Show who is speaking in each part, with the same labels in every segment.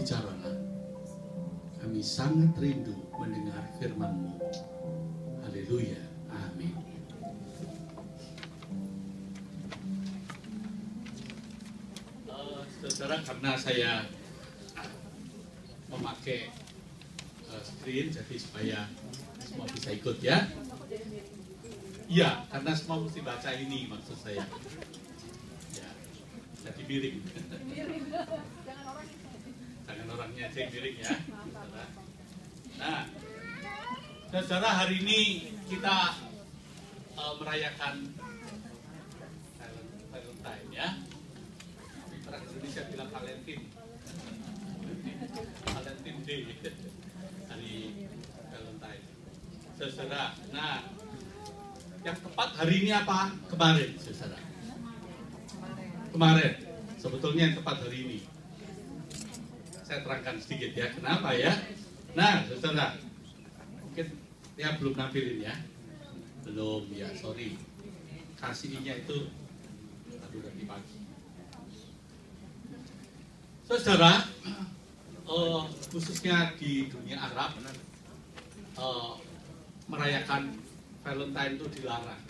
Speaker 1: berbicaralah. Kami sangat rindu mendengar firman-Mu. Haleluya. Amin. Saudara, karena saya memakai screen, jadi supaya semua bisa ikut ya. Iya, karena semua mesti baca ini maksud saya. Ya, jadi miring. Jangan orangnya aja yang miring ya. Nah, saudara, hari ini kita merayakan Valentine ya. Orang Indonesia bilang Valentine. Valentine Day. Hari Valentine. Saudara, nah yang tepat hari ini apa? Kemarin, saudara. Kemarin. Sebetulnya yang tepat hari ini. Saya terangkan sedikit ya. Kenapa ya? Nah, saudara. Mungkin ya belum nampilin ya. Belum ya, sorry. Kasihnya itu tadi pagi. Saudara, khususnya di dunia Arab, merayakan Valentine itu dilarang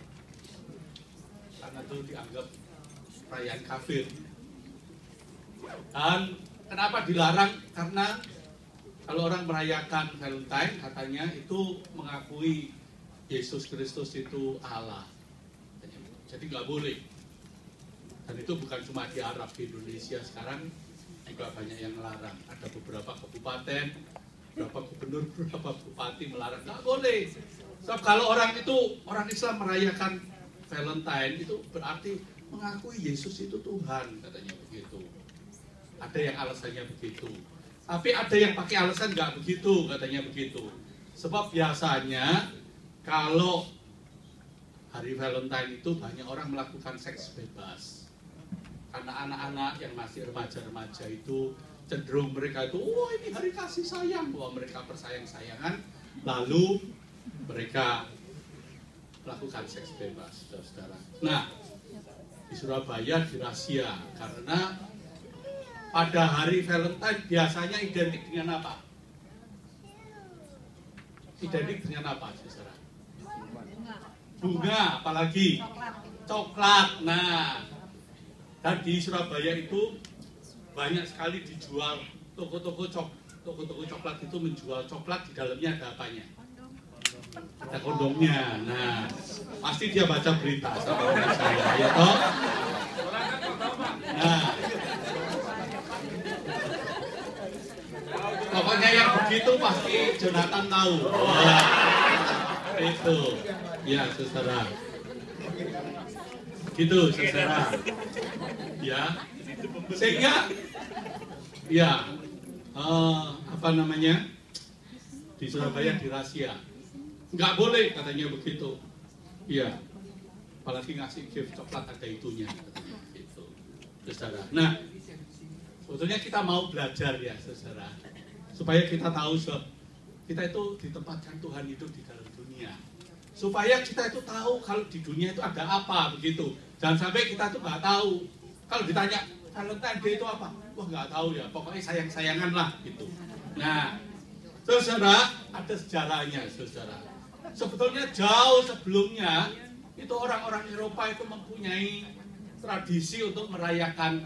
Speaker 1: karena itu dianggap perayaan kafir. Dan kenapa dilarang? Karena kalau orang merayakan Valentine katanya itu mengakui Yesus Kristus itu Allah. Jadi nggak boleh. Dan itu bukan cuma di Arab, di Indonesia sekarang juga banyak yang melarang. Ada beberapa kabupaten, beberapa gubernur, beberapa bupati melarang. Nggak boleh. Sebab kalau orang Islam merayakan Valentine itu berarti mengakui Yesus itu Tuhan, katanya begitu. Ada yang alasannya begitu. Tapi ada yang pakai alasan nggak begitu, katanya begitu. Sebab biasanya kalau hari Valentine itu banyak orang melakukan seks bebas. Karena anak-anak yang masih remaja-remaja itu cenderung mereka itu, oh ini hari kasih sayang, bahwa mereka bersayang-sayangan, lalu mereka melakukan seks bebas, saudara. Nah, di Surabaya dirahasia karena pada hari Valentine biasanya identik dengan apa? Identik dengan apa, saudara? Bunga, apalagi coklat. Nah, dan di Surabaya itu banyak sekali dijual toko-toko coklat itu menjual coklat, di dalamnya ada apanya? Ada kondomnya. Nah, pasti dia baca berita sama saya, ya toh? Nah, pokoknya yang begitu pasti Jonathan tahu. Wah, itu, ya saudara. Gitu, saudara. Ya, sehingga, ya, apa namanya? Di Surabaya dirahasia. Nggak boleh katanya begitu. Iya. Apalagi ngasih gift coklat ada itunya. Gitu. Saudara. Nah, sebetulnya kita mau belajar ya, saudara. Supaya kita tahu kita itu ditempatkan Tuhan hidup di dalam dunia. Supaya kita itu tahu kalau di dunia itu ada apa begitu. Jangan sampai kita tuh nggak tahu. Kalau ditanya Valentine Day itu apa? Wah nggak tahu ya. Pokoknya sayang-sayangan lah gitu. Nah, saudara, ada sejarahnya, saudara. Sebetulnya jauh sebelumnya itu orang-orang Eropa itu mempunyai tradisi untuk merayakan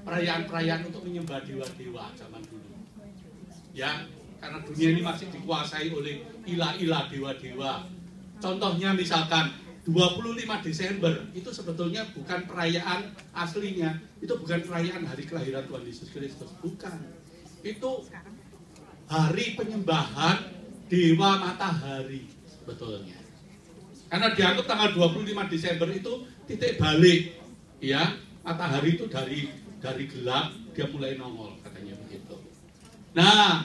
Speaker 1: perayaan-perayaan untuk menyembah dewa-dewa zaman dulu. Ya, karena dunia ini masih dikuasai oleh ilah-ilah dewa-dewa. Contohnya misalkan 25 Desember itu sebetulnya bukan perayaan aslinya, itu bukan perayaan hari kelahiran Tuhan Yesus Kristus, bukan. Itu hari penyembahan dewa matahari sebetulnya. Karena dianggap tanggal 25 Desember itu titik balik, ya, matahari itu dari gelap dia mulai nongol, katanya begitu. Nah,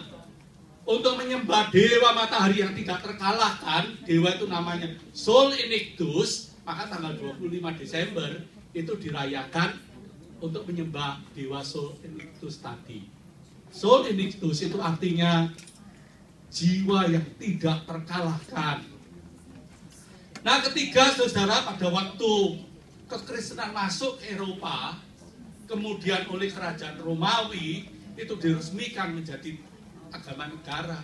Speaker 1: untuk menyembah dewa matahari yang tidak terkalahkan, dewa itu namanya Sol Invictus, maka tanggal 25 Desember itu dirayakan untuk menyembah dewa Sol Invictus tadi. Sol Invictus itu artinya jiwa yang tidak terkalahkan. Nah, ketiga, saudara, pada waktu kekristenan masuk ke Eropa, kemudian oleh kerajaan Romawi, itu diresmikan menjadi agama negara.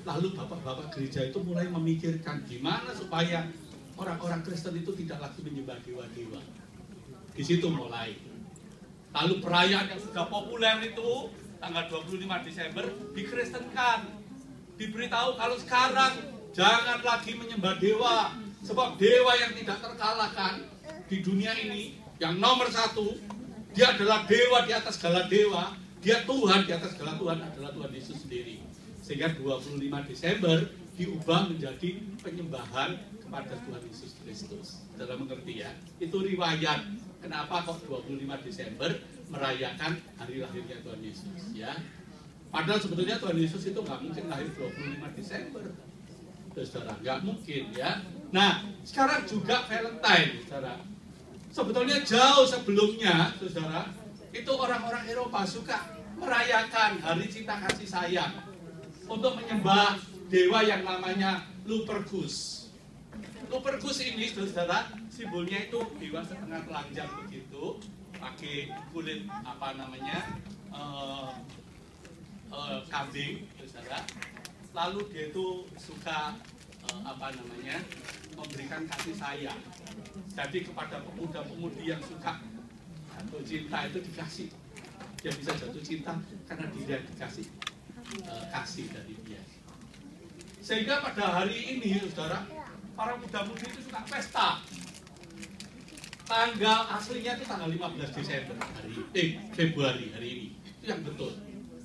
Speaker 1: Lalu bapak-bapak gereja itu mulai memikirkan gimana supaya orang-orang Kristen itu tidak lagi menyembah dewa-dewa. Di situ mulai. Lalu perayaan yang sudah populer itu tanggal 25 Desember dikristenkan. Diberitahu kalau sekarang jangan lagi menyembah dewa, sebab dewa yang tidak terkalahkan di dunia ini, yang nomor satu, dia adalah dewa di atas segala dewa, dia Tuhan di atas segala Tuhan, adalah Tuhan Yesus sendiri. Sehingga 25 Desember diubah menjadi penyembahan kepada Tuhan Yesus Kristus. Saudara mengerti ya? Itu riwayat kenapa kok 25 Desember merayakan hari lahirnya Tuhan Yesus ya. Padahal sebetulnya Tuhan Yesus itu nggak mungkin lahir 25 Desember. Saudara, nggak mungkin ya. Nah, sekarang juga Valentine, saudara. Sebetulnya jauh sebelumnya, saudara, itu orang-orang Eropa suka merayakan hari cinta kasih sayang untuk menyembah dewa yang namanya Lupercus. Lupercus ini, saudara, simbolnya itu dewa setengah telanjang begitu, pakai kulit apa namanya kambing, saudara. Lalu dia itu suka apa namanya memberikan kasih sayang. Jadi kepada pemuda-pemudi yang suka jatuh cinta itu dikasih. Dia bisa jatuh cinta karena dia dikasih kasih dari dia. Sehingga pada hari ini, saudara, para muda-mudi itu suka pesta. Tanggal aslinya itu tanggal 15 Desember Februari hari ini. Itu yang betul.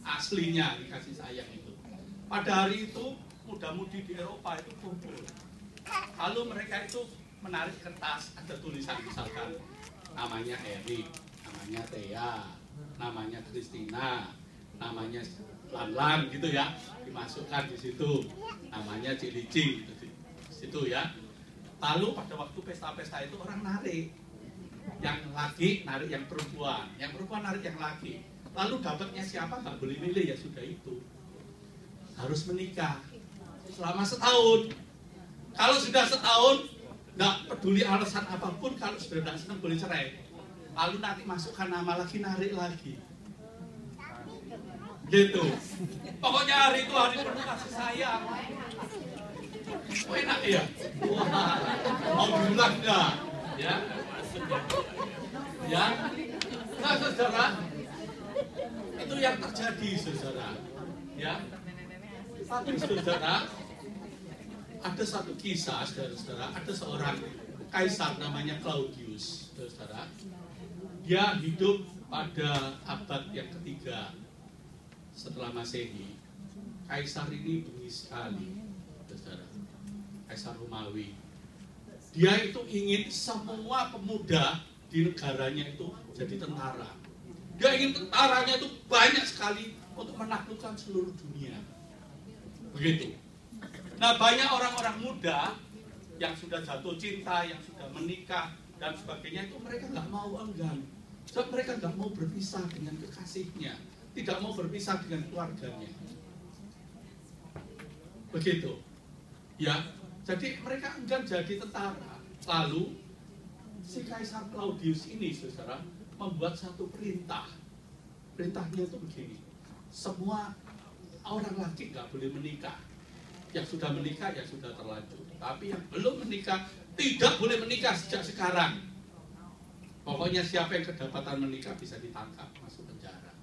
Speaker 1: Aslinya dikasih sayang itu. Pada hari itu muda-mudi di Eropa itu kumpul. Lalu mereka itu menarik kertas, ada tulisan misalkan namanya Erik, namanya Thea, namanya Christina, namanya Lan gitu ya, dimasukkan di situ, namanya Cilicing gitu di situ ya. Lalu pada waktu pesta-pesta itu orang narik, yang laki narik yang perempuan narik yang laki. Lalu dapatnya siapa nggak boleh milih, ya sudah itu harus menikah selama setahun. Kalau sudah setahun nggak peduli alasan apapun, kalau sudah tidak senang boleh cerai. Lalu nanti masukkan nama lagi, narik lagi gitu. Pokoknya hari itu hari penuh kasih sayang. Oh, enak ya. Wah, mau diulang nggak ya? Ya, nah saudara, itu yang terjadi saudara ya. Tapi saudara, ada satu kisah saudara, ada seorang kaisar namanya Claudius saudara. Dia hidup pada abad yang ketiga setelah Masehi. Kaisar ini bengis sekali saudara, Kaisar Romawi. Dia itu ingin semua pemuda di negaranya itu jadi tentara. Dia ingin tentaranya itu banyak sekali untuk menaklukkan seluruh dunia. Begitu. Nah, banyak orang-orang muda yang sudah jatuh cinta, yang sudah menikah dan sebagainya itu mereka nggak mau enggan. Sebab mereka nggak mau berpisah dengan kekasihnya, tidak mau berpisah dengan keluarganya. Begitu. Ya. Jadi mereka enggan jadi tentara. Lalu si Kaisar Claudius ini, saudara, membuat satu perintah. Perintahnya itu begini: semua orang laki nggak boleh menikah. Yang sudah menikah ya sudah terlanjur. Tapi yang belum menikah tidak boleh menikah sejak sekarang. Pokoknya siapa yang kedapatan menikah bisa ditangkap, masuk penjara.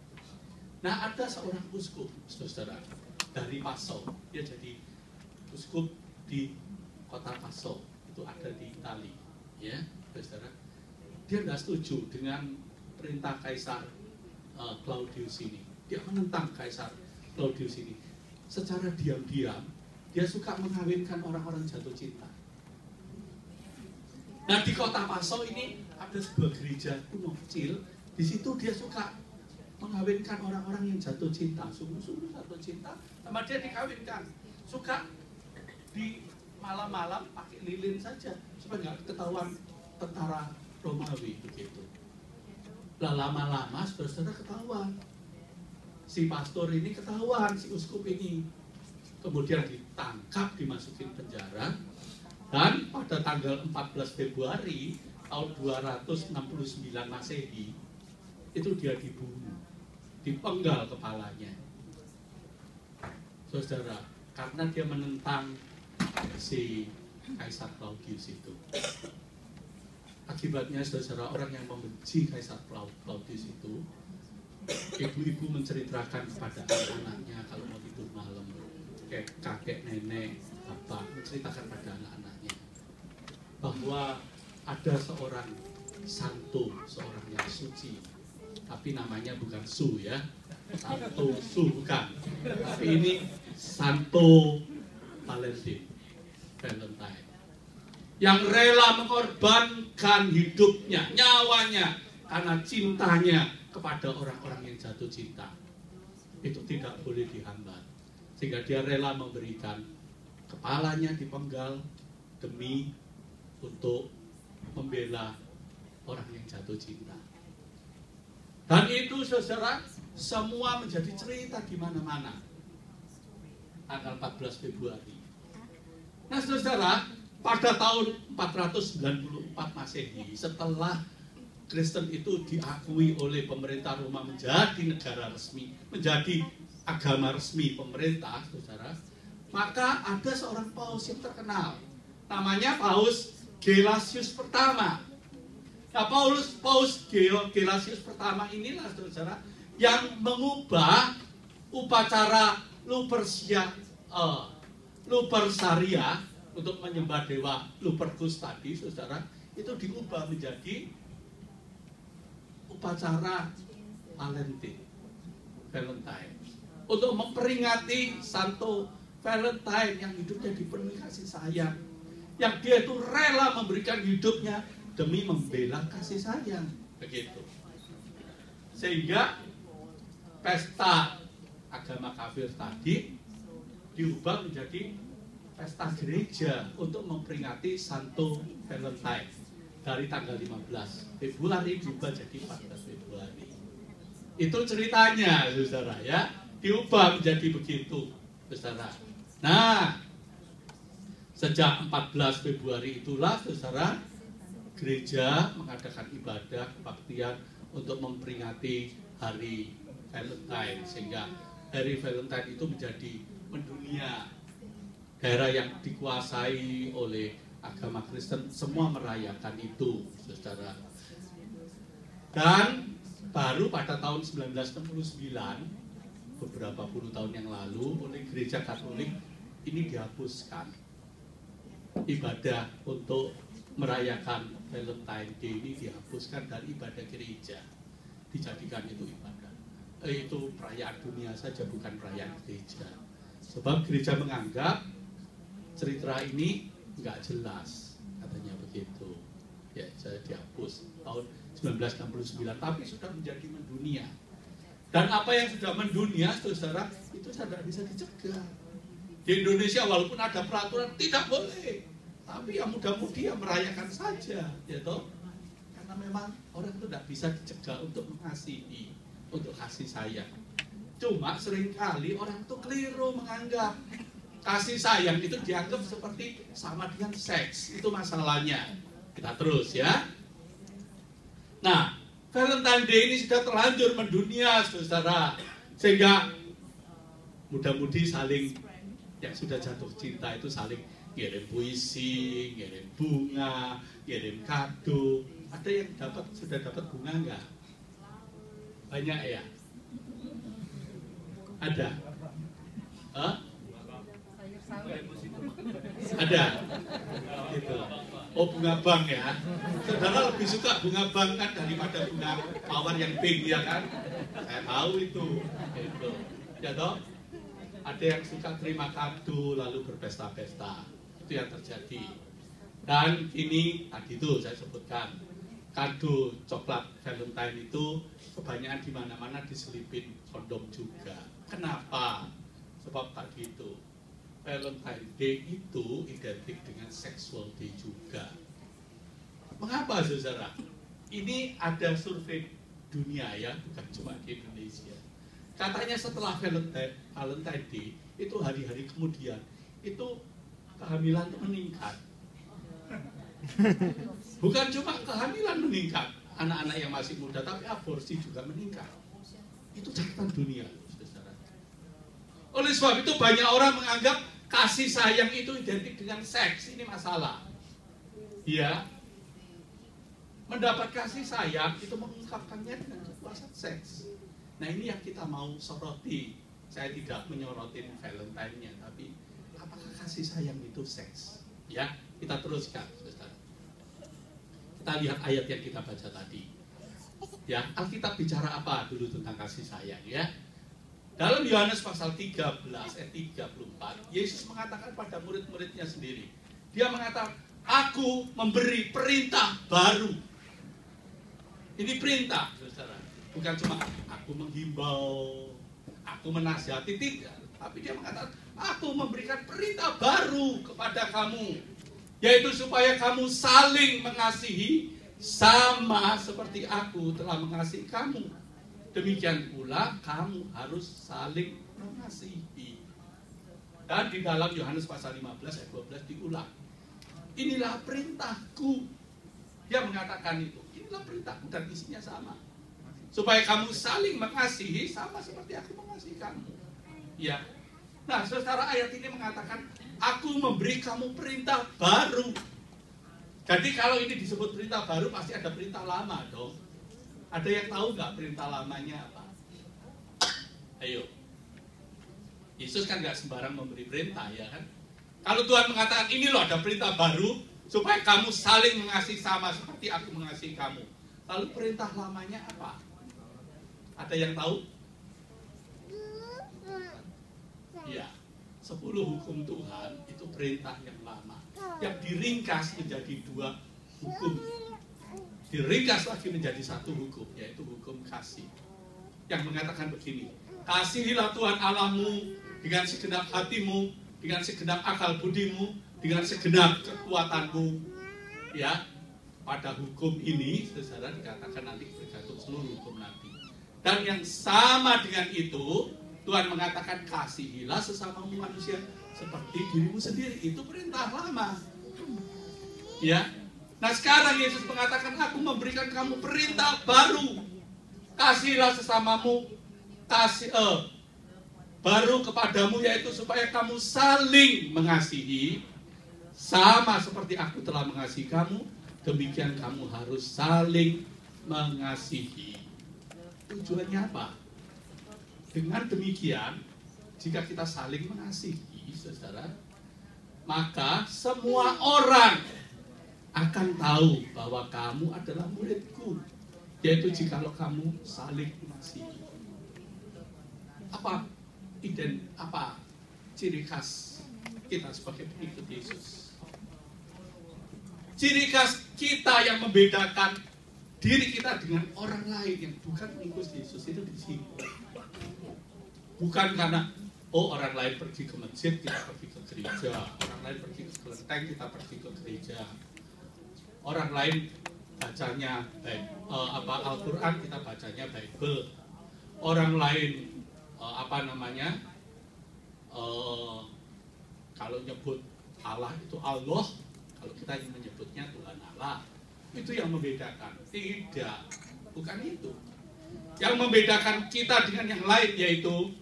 Speaker 1: Nah, ada seorang uskup, saudara, dari Passo. Dia jadi uskup di kota Passo, itu ada di Italia, ya, saudara. Dia nggak setuju dengan perintah Kaisar Claudius ini. Dia menentang Kaisar Claudius ini. Secara diam-diam, dia suka mengawinkan orang-orang jatuh cinta. Nah, di kota Passo ini ada sebuah gereja kuno kecil. Di situ dia suka mengawinkan orang-orang yang jatuh cinta, sungguh-sungguh jatuh cinta, sama dia dikawinkan. Suka di malam-malam pakai lilin saja supaya nggak ketahuan tentara Romawi begitu. Lah lama-lama saudara ketahuan, si pastor ini ketahuan, si uskup ini, kemudian ditangkap, dimasukin penjara, dan pada tanggal 14 Februari tahun 269 Masehi itu dia dibunuh dipenggal kepalanya. Saudara, karena dia menentang si Kaisar Claudius itu. Akibatnya saudara, orang yang membenci Kaisar Claudius itu, ibu-ibu menceritakan kepada anak-anaknya kalau mau tidur malam, kakek, nenek, bapak menceritakan pada anak-anaknya bahwa ada seorang santo, seorang yang suci, tapi namanya bukan Su ya, Santo Su bukan, tapi ini Santo Valentine, yang rela mengorbankan hidupnya, nyawanya karena cintanya kepada orang-orang yang jatuh cinta. Itu tidak boleh dihambat, sehingga dia rela memberikan kepalanya dipenggal demi untuk membela orang yang jatuh cinta. Dan itu saudara, semua menjadi cerita di mana-mana. Tanggal 14 Februari. Nah saudara, pada tahun 494 Masehi, setelah Kristen itu diakui oleh pemerintah Roma menjadi negara resmi, menjadi agama resmi pemerintah, saudara, maka ada seorang paus yang terkenal, namanya Paus Gelasius pertama. Nah, Paus Gelasius pertama inilah saudara yang mengubah upacara Lupercalia untuk menyembah dewa Lupercus tadi, saudara, itu diubah menjadi upacara Valentine untuk memperingati Santo Valentine yang hidupnya dipenuhi kasih sayang, yang dia itu rela memberikan hidupnya demi membela kasih sayang, begitu. Sehingga pesta agama kafir tadi diubah menjadi pesta gereja untuk memperingati Santo Valentine dari tanggal 15 Februari diubah jadi 14 Februari. Itu ceritanya, saudara ya, diubah menjadi begitu, saudara. Nah, sejak 14 Februari itulah, saudara, gereja mengadakan ibadah kebaktian untuk memperingati hari Valentine, sehingga hari Valentine itu menjadi mendunia. Daerah yang dikuasai oleh agama Kristen semua merayakan itu, saudara. Dan baru pada tahun 1969, beberapa puluh tahun yang lalu, oleh gereja Katolik ini dihapuskan. Ibadah untuk merayakan Valentine Day ini dihapuskan dari ibadah gereja, dijadikan itu ibadah, itu perayaan dunia saja, bukan perayaan gereja. Sebab gereja menganggap cerita ini nggak jelas, katanya begitu. Ya, saya dihapus tahun 1969, tapi sudah menjadi mendunia. Dan apa yang sudah mendunia, saudara, itu tidak bisa dicegah. Di Indonesia walaupun ada peraturan tidak boleh, tapi yang muda-mudi yang merayakan saja, ya toh? Karena memang orang itu tidak bisa dicegah untuk mengasihi, untuk kasih sayang. Cuma seringkali orang itu keliru menganggap kasih sayang itu dianggap seperti sama dengan seks. Itu masalahnya. Kita terus ya. Nah, Valentine Day ini sudah terlanjur mendunia, saudara, sehingga muda-mudi saling, yang sudah jatuh cinta itu saling ngirim puisi, ngirim bunga, ngirim kado. Ada yang sudah dapat bunga enggak? Banyak ya? Ada? Hah? Ada? Gitu. Oh, bunga bank ya? Saudara lebih suka bunga bank kan daripada bunga mawar yang pink, ya kan? Saya tahu itu. Gitu. Ya toh? Ada yang suka terima kado lalu berpesta-pesta. Itu yang terjadi. Dan ini tadi itu saya sebutkan, kado coklat Valentine itu kebanyakan di mana-mana diselipin kondom juga. Kenapa? Sebab tadi itu Valentine Day itu identik dengan sexual day juga. Mengapa, saudara? Ini ada survei dunia ya, bukan cuma di Indonesia. Katanya setelah Valentine Day, itu hari-hari kemudian, itu kehamilan meningkat. Bukan cuma kehamilan meningkat, anak-anak yang masih muda, tapi aborsi juga meningkat. Itu catatan dunia, saudara. Oleh sebab itu banyak orang menganggap kasih sayang itu identik dengan seks. Ini masalah. Ya, mendapat kasih sayang itu mengungkapkannya dengan kekuasaan seks. Nah ini yang kita mau soroti. Saya tidak menyorotin Valentine-nya, tapi apakah kasih sayang itu seks? Ya, kita teruskan, saudara. Kita lihat ayat yang kita baca tadi. Ya, Alkitab bicara apa dulu tentang kasih sayang ya? Dalam Yohanes pasal 13 ayat 34, Yesus mengatakan pada murid-muridnya sendiri. Dia mengatakan, aku memberi perintah baru. Ini perintah, saudara. Bukan cuma aku menghimbau, aku menasihati, tidak. Tapi dia mengatakan, aku memberikan perintah baru kepada kamu. Yaitu supaya kamu saling mengasihi sama seperti aku telah mengasihi kamu. Demikian pula kamu harus saling mengasihi. Dan di dalam Yohanes pasal 15 ayat 12 diulang. Inilah perintahku. Dia mengatakan itu. Inilah perintahku dan isinya sama. Supaya kamu saling mengasihi sama seperti aku mengasihi kamu. Ya. Nah, saudara, ayat ini mengatakan, aku memberi kamu perintah baru. Jadi kalau ini disebut perintah baru, pasti ada perintah lama dong. Ada yang tahu nggak perintah lamanya apa? Ayo. Yesus kan nggak sembarang memberi perintah, ya kan? Kalau Tuhan mengatakan, ini loh ada perintah baru, supaya kamu saling mengasihi sama seperti aku mengasihi kamu. Lalu perintah lamanya apa? Ada yang tahu? Ya, 10 hukum Tuhan itu perintah yang lama, yang diringkas menjadi 2 hukum, diringkas lagi menjadi 1 hukum, yaitu hukum kasih, yang mengatakan begini: kasihilah Tuhan Allahmu dengan segenap hatimu, dengan segenap akal budimu, dengan segenap kekuatanmu. Ya, pada hukum ini, saudara, dikatakan nanti bergantung seluruh hukum Nabi. Dan yang sama dengan itu, Tuhan mengatakan kasihilah sesamamu manusia seperti dirimu sendiri. Itu perintah lama. Ya. Nah sekarang Yesus mengatakan, aku memberikan kamu perintah baru. Kasihilah sesamamu, baru kepadamu, yaitu supaya kamu saling mengasihi sama seperti aku telah mengasihi kamu. Demikian kamu harus saling mengasihi. Tujuannya apa? Dengan demikian, jika kita saling mengasihi, saudara, maka semua orang akan tahu bahwa kamu adalah muridku, yaitu jikalau kamu saling mengasihi. Apa ciri khas kita sebagai pengikut Yesus? Ciri khas kita yang membedakan diri kita dengan orang lain yang bukan pengikut Yesus itu di sini. Bukan karena orang lain pergi ke masjid, kita pergi ke gereja. Orang lain pergi ke kelenteng, kita pergi ke gereja. Orang lain bacanya Al-Quran, kita bacanya Bible. Orang lain kalau nyebut Allah itu Allah, kalau kita yang menyebutnya Tuhan Allah. Itu yang membedakan. Tidak, bukan itu. Yang membedakan kita dengan yang lain yaitu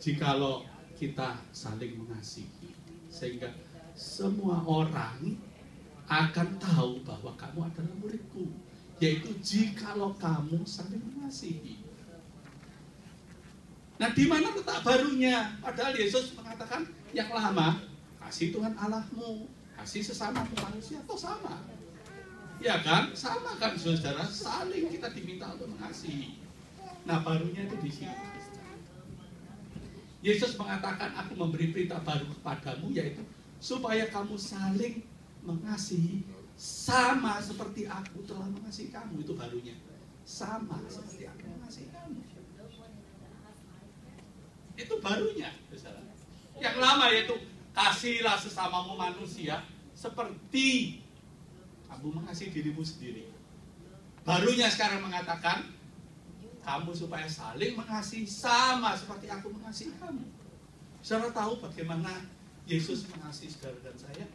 Speaker 1: jikalau kita saling mengasihi, sehingga semua orang akan tahu bahwa kamu adalah muridku, yaitu jikalau kamu saling mengasihi. Nah, di mana letak barunya? Padahal Yesus mengatakan yang lama, kasih Tuhan Allahmu, kasih sesamamu manusia, atau sama? Ya kan? Sama kan, saudara? Saling kita diminta untuk mengasihi. Nah, barunya itu di sini. Yesus mengatakan, aku memberi perintah baru kepadamu, yaitu supaya kamu saling mengasihi sama seperti aku telah mengasihi kamu. Itu barunya. Sama seperti aku mengasihi kamu. Itu barunya, saudara. Yang lama yaitu kasihlah sesamamu manusia seperti kamu mengasihi dirimu sendiri. Barunya sekarang mengatakan, kamu supaya saling mengasihi sama seperti aku mengasihi kamu. Saudara tahu bagaimana Yesus mengasihi saudara dan saya?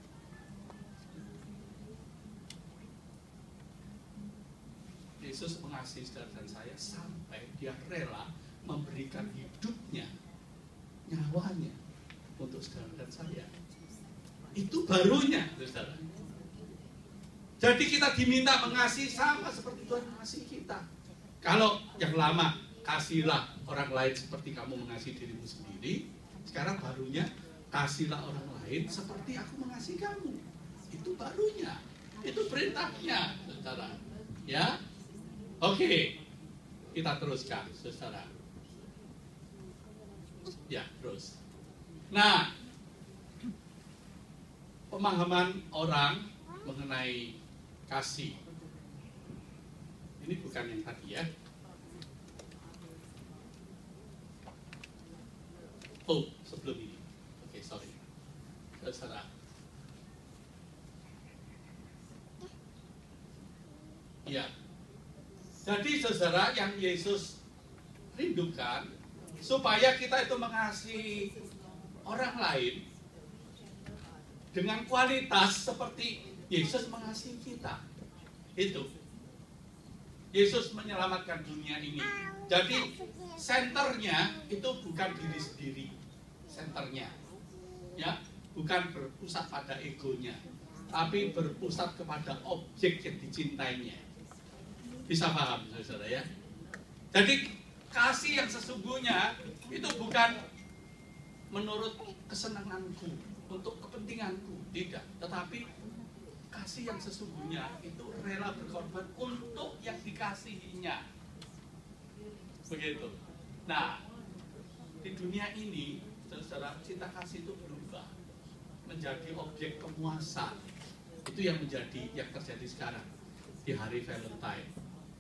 Speaker 1: Yesus mengasihi saudara dan saya sampai dia rela memberikan hidupnya, nyawanya untuk saudara dan saya. Itu barunya, saudara. Jadi kita diminta mengasihi sama seperti Tuhan mengasihi kita. Kalau yang lama, kasihlah orang lain seperti kamu mengasihi dirimu sendiri. Sekarang barunya, kasihlah orang lain seperti aku mengasihi kamu. Itu barunya. Itu perintahnya, saudara. Ya, oke. Kita teruskan, saudara. Ya, terus. Nah, pemahaman orang mengenai kasih. Ini bukan yang tadi ya. Oh, sebelum ini. Oke, sorry. Saudara. Ya. Jadi saudara, yang Yesus rindukan supaya kita itu mengasihi orang lain dengan kualitas seperti Yesus mengasihi kita. Itu. Yesus menyelamatkan dunia ini. Jadi senternya itu bukan diri sendiri. Senternya. Ya, bukan berpusat pada egonya, tapi berpusat kepada objek yang dicintainya. Bisa paham, saudara ya? Jadi kasih yang sesungguhnya itu bukan menurut kesenanganku, untuk kepentinganku, tidak. Tetapi kasih yang sesungguhnya itu rela berkorban untuk yang dikasihinya. Begitu. Nah, di dunia ini, saudara, cinta kasih itu berubah menjadi objek kepuasan. Itu yang terjadi sekarang di hari Valentine.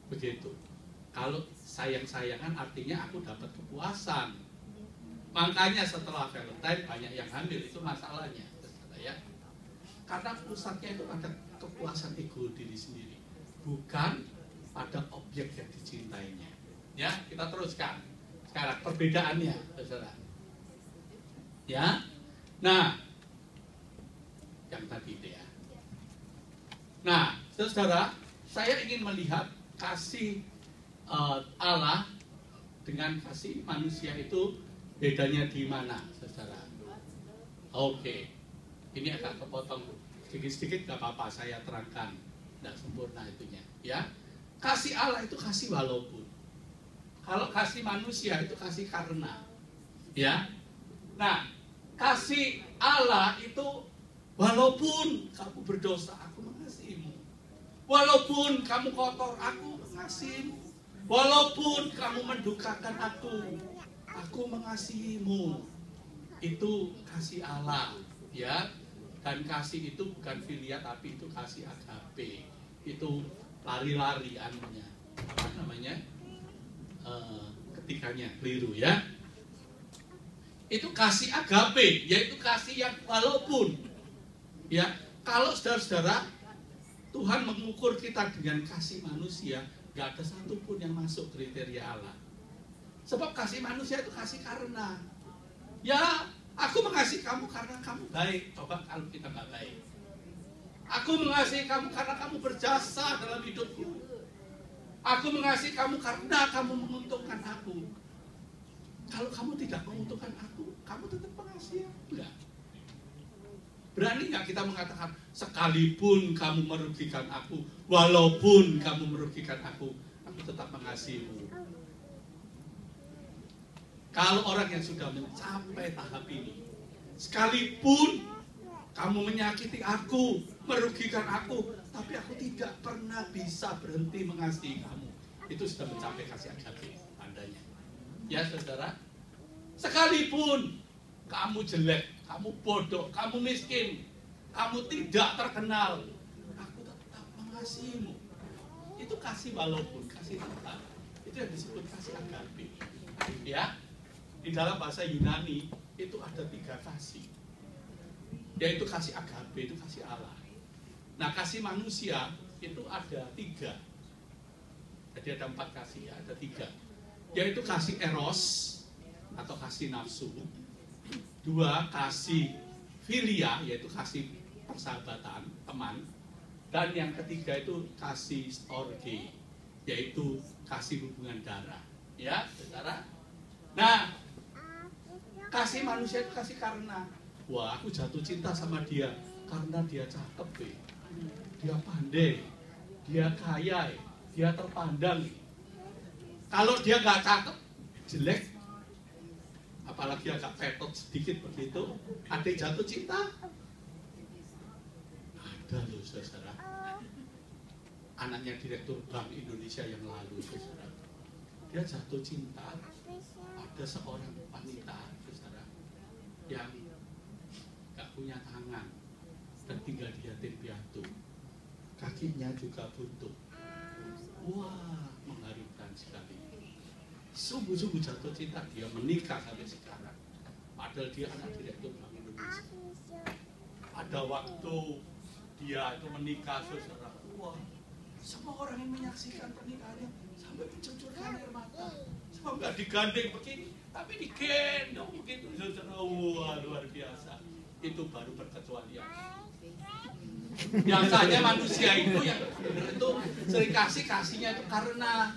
Speaker 1: Begitu. Kalau sayang-sayangan artinya aku dapat kepuasan. Makanya setelah Valentine banyak yang hamil, itu masalahnya, saudara ya. Karena pusatnya itu pada kepuasan ego diri sendiri, bukan pada objek yang dicintainya. Ya, kita teruskan. Sekarang perbedaannya, saudara. Ya, nah, yang tadi itu ya. Nah, saudara, saya ingin melihat kasih Allah dengan kasih manusia itu bedanya di mana, saudara? Oke, ini agak kepotong sedikit-sedikit, gak apa-apa, saya terangkan, tidak sempurna itunya. Ya, kasih Allah itu kasih walaupun. Kalau kasih manusia itu kasih karena. Ya, nah, kasih Allah itu walaupun kamu berdosa, aku mengasihimu. Walaupun kamu kotor, aku mengasihimu. Walaupun kamu mendukakan aku mengasihimu. Itu kasih Allah, ya. Dan kasih itu bukan filia, tapi itu kasih agape. Itu lari-lari anunya. Apa namanya? Ketikanya keliru ya. Itu kasih agape, yaitu kasih yang walaupun. Ya, kalau saudara-saudara Tuhan mengukur kita dengan kasih manusia, gak ada satupun yang masuk kriteria Allah. Sebab kasih manusia itu kasih karena. Ya, aku mengasihi kamu karena kamu baik. Coba kalau kita gak baik. Aku mengasihi kamu karena kamu berjasa dalam hidupku. Aku mengasihi kamu karena kamu menguntungkan aku. Kalau kamu tidak menguntungkan aku, kamu tetap mengasihi aku. Enggak. Berani nggak kita mengatakan, sekalipun kamu merugikan aku, walaupun kamu merugikan aku tetap mengasihimu. Kalau orang yang sudah mencapai tahap ini, sekalipun kamu menyakiti aku, merugikan aku, tapi aku tidak pernah bisa berhenti mengasihi kamu, itu sudah mencapai kasih agape tandanya. Ya saudara, sekalipun kamu jelek, kamu bodoh, kamu miskin, kamu tidak terkenal, aku tetap mengasihimu. Itu kasih walaupun, kasih tetap. Itu yang disebut kasih agape. Ya, di dalam bahasa Yunani itu ada 3 kasih, yaitu kasih agape, itu kasih Allah. Nah, kasih manusia itu ada 3. Jadi ada 4 kasih ya, ada 3. Yaitu kasih eros atau kasih nafsu. 2, kasih filia, yaitu kasih persahabatan, teman. Dan yang ketiga itu kasih storge, yaitu kasih hubungan darah. Ya, saudara. Nah, kasih manusia itu kasih karena, wah aku jatuh cinta sama dia karena dia cakep, dia pandai, dia kaya, dia terpandang. Kalau dia nggak cakep, jelek, apalagi agak petot sedikit begitu, ada yang jatuh cinta? Ada loh saudara. Anaknya Direktur Bank Indonesia yang lalu saudara, dia jatuh cinta. Ada seorang wanita saudara yang gak punya tangan dan tinggal di yatim piatu, kakinya juga buntu. Wah, mengharukan sekali. Sungguh-sungguh jatuh cinta, dia menikah sampai sekarang. Padahal dia anak Direktur Bank Indonesia. Ada waktu dia itu menikah saudara, wah, semua orang yang menyaksikan pernikahannya sampai mencucurkan air mata. Semua nggak digandeng begini, tapi digendong begitu saudara. Wah, luar biasa. Itu baru perkecualian. Biasanya manusia itu yang itu sering kasihnya itu karena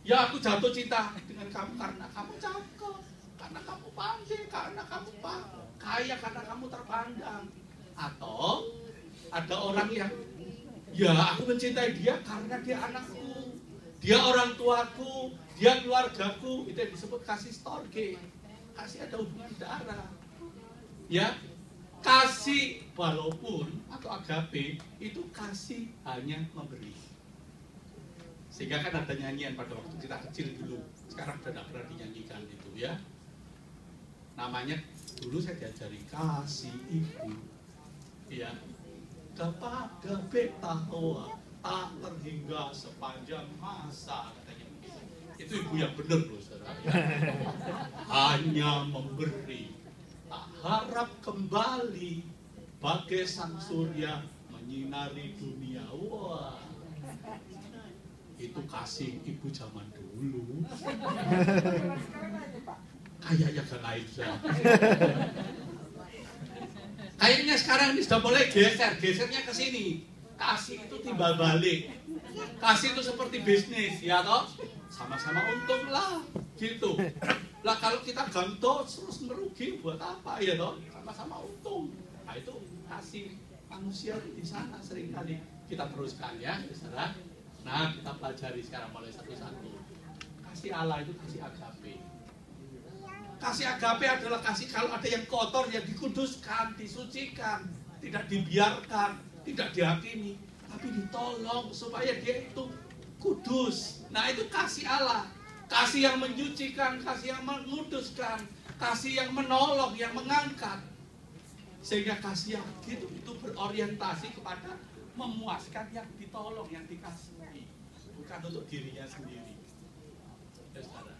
Speaker 1: ya aku jatuh cinta dengan kamu karena kamu cakep, karena kamu pandai, karena kamu kaya, karena kamu terpandang. Atau ada orang yang ya aku mencintai dia karena dia anakku, dia orang tuaku, dia keluargaku. Itu yang disebut kasih storge, kasih ada hubungan darah. Ya, kasih walaupun atau agape itu kasih hanya memberi. Sehingga kan ada nyanyian pada waktu kita kecil dulu, sekarang sudah tidak pernah dinyanyikan itu ya. Namanya dulu saya diajari kasih ibu, ya, kepada beta tak terhingga sepanjang masa, katanya begitu. Itu ibu yang benar loh saudara. Ya. Hanya memberi, tak harap kembali, bagai sang surya menyinari dunia. Wah, itu kasih ibu zaman dulu. Kayaknya gak lain saja. Kayaknya sekarang ini sudah mulai gesernya ke sini. Kasih itu timbal balik. Kasih itu seperti bisnis, ya toh? Sama-sama untung lah, gitu. Lah kalau kita gantung terus merugi buat apa, ya toh? Sama-sama untung. Nah itu kasih manusia di sana seringkali. Kita teruskan ya, saudara. Nah kita pelajari sekarang mulai satu-satu. Kasih Allah itu kasih agape. Kasih agape adalah kasih kalau ada yang kotor yang dikuduskan, disucikan, tidak dibiarkan, tidak dihakimi, tapi ditolong supaya dia itu kudus. Nah itu kasih Allah, kasih yang menyucikan, kasih yang menguduskan, kasih yang menolong, yang mengangkat. Sehingga kasih yang begitu itu berorientasi kepada memuaskan yang ditolong, yang dikasihi, bukan untuk dirinya sendiri.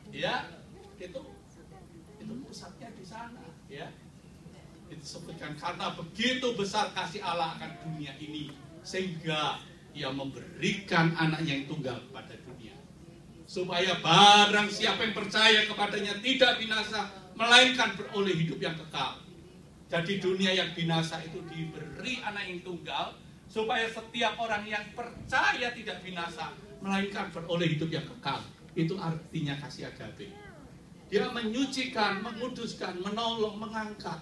Speaker 1: Ya, itu pusatnya di sana, ya. Disebutkan karena begitu besar kasih Allah akan dunia ini sehingga ia memberikan anaknya yang tunggal kepada dunia supaya barang siapa yang percaya kepadanya tidak binasa melainkan beroleh hidup yang kekal. Jadi dunia yang binasa itu diberi anak yang tunggal supaya setiap orang yang percaya tidak binasa melainkan beroleh hidup yang kekal. Itu artinya kasih agape. Dia menyucikan, menguduskan, menolong, mengangkat,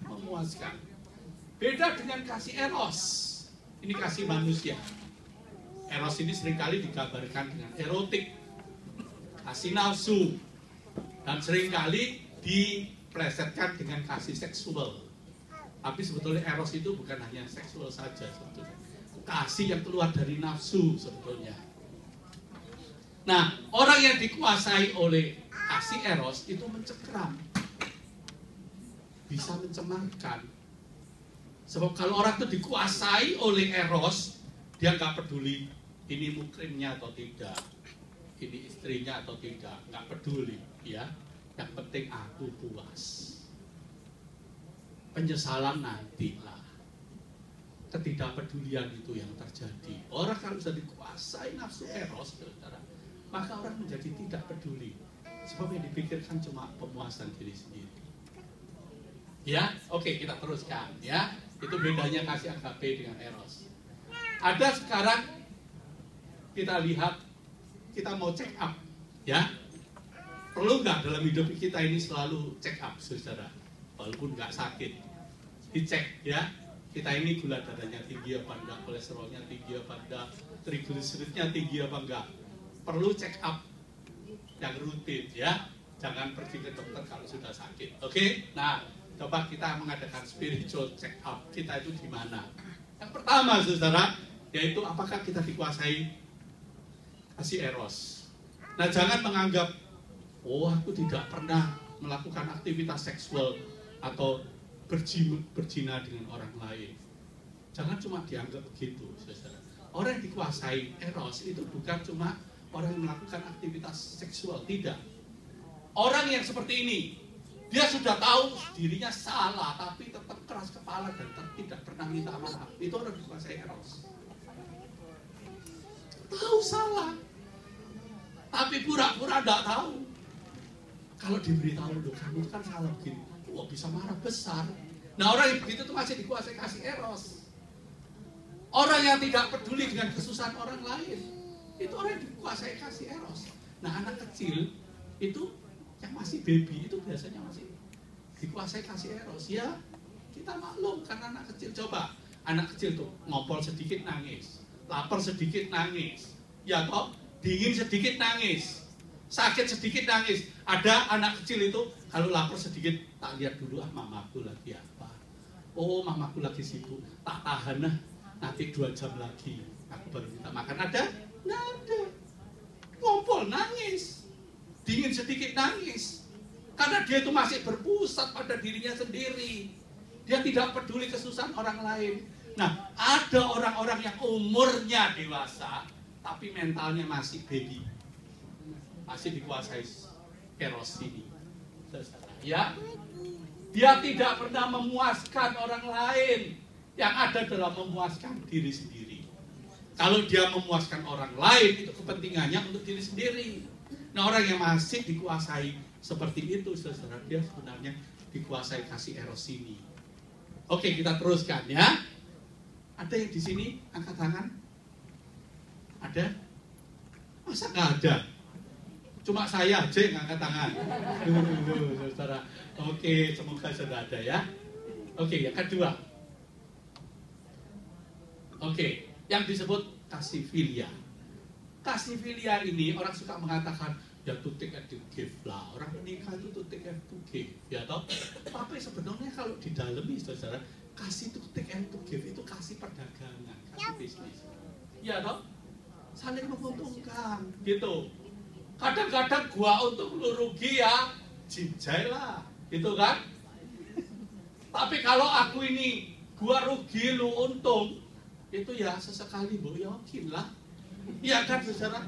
Speaker 1: memuaskan. Beda dengan kasih eros. Ini kasih manusia. Eros ini seringkali digambarkan dengan erotik, kasih nafsu, dan seringkali diplesetkan dengan kasih seksual. Tapi sebetulnya eros itu bukan hanya seksual saja sebetulnya. Kasih yang keluar dari nafsu sebetulnya. Nah, orang yang dikuasai oleh kasih eros itu mencekram, bisa mencemarkan. Sebab kalau orang itu dikuasai oleh eros, dia nggak peduli ini mukrimnya atau tidak, ini istrinya atau tidak, nggak peduli, ya. Yang penting aku puas. Penyesalan nantilah. Ketidakpedulian itu yang terjadi. Orang kalau sudah dikuasai nafsu eros, saudara, maka orang menjadi tidak peduli. Sebab yang dipikirkan cuma pemuasan diri sendiri. Ya, oke, kita teruskan ya. Itu bedanya kasih agape dengan eros. Ada sekarang kita lihat kita mau check up, ya. Perlu nggak dalam hidup kita ini selalu check up, saudara? Walaupun nggak sakit, dicek ya. Kita ini gula darahnya tinggi apa enggak, kolesterolnya tinggi apa enggak, triglyceridnya tinggi apa enggak. Perlu check up yang rutin ya. Jangan pergi ke dokter kalau sudah sakit. Oke? Nah, coba kita mengadakan spiritual check up. Kita itu di mana? Yang pertama, saudara, yaitu apakah kita dikuasai kasih eros. Nah, jangan menganggap, oh aku tidak pernah melakukan aktivitas seksual atau berzina dengan orang lain. Jangan cuma dianggap begitu, saudara. Orang yang dikuasai eros itu bukan cuma orang yang melakukan aktivitas seksual, tidak. Orang yang seperti ini, dia sudah tahu dirinya salah, tapi tetap keras kepala dan tidak pernah minta maaf. Itu orang dikuasai eros. Tahu salah, tapi pura-pura tidak tahu. Kalau diberitahu, loh kamu kan salah begini, wah bisa marah besar. Nah, orang yang begitu itu masih dikuasai kasih eros. Orang yang tidak peduli dengan kesusahan orang lain, itu orang yang dikuasai kasih eros. Nah, anak kecil itu yang masih baby itu biasanya masih dikuasai kasih eros. Ya, kita maklum karena anak kecil. Coba anak kecil tuh ngompol sedikit nangis, lapar sedikit nangis, ya toh, dingin sedikit nangis, sakit sedikit nangis. Ada anak kecil itu kalau lapar sedikit, tak lihat dulu, mamaku lagi apa. Oh, mamaku lagi sibuk, tak tahan lah, nanti 2 jam lagi aku baru minta makan. Ada? Nggak ada. Ngompol nangis, dingin sedikit nangis, karena dia itu masih berpusat pada dirinya sendiri. Dia tidak peduli kesusahan orang lain. Nah, ada orang-orang yang umurnya dewasa tapi mentalnya masih baby, masih dikuasai eros ini. Ya, dia tidak pernah memuaskan orang lain, yang ada dalam memuaskan diri sendiri. Kalau dia memuaskan orang lain, itu kepentingannya untuk diri sendiri. Nah, orang yang masih dikuasai seperti itu, saudara, dia sebenarnya dikuasai kasih eros ini. Oke, kita teruskan ya. Ada yang di sini angkat tangan? Ada? Masa nggak ada? Cuma saya aja yang angkat tangan. Saudara. Oke, semoga sudah ada ya. Oke, yang kedua. Oke, yang disebut kasih filia. Kasih filia ini orang suka mengatakan, ya to take and to give lah. Orang menikah itu to take and to give, ya toh. Tapi sebenarnya kalau didalami, saudara, kasih to take and to give itu kasih perdagangan, kasih bisnis, ya toh. Saling menguntungkan, gitu. Kadang-kadang gua untung lu rugi ya, jinjai lah, gitu kan. Tapi kalau aku ini gua rugi lu untung, itu ya sesekali bu yakin lah, iya kan saudara.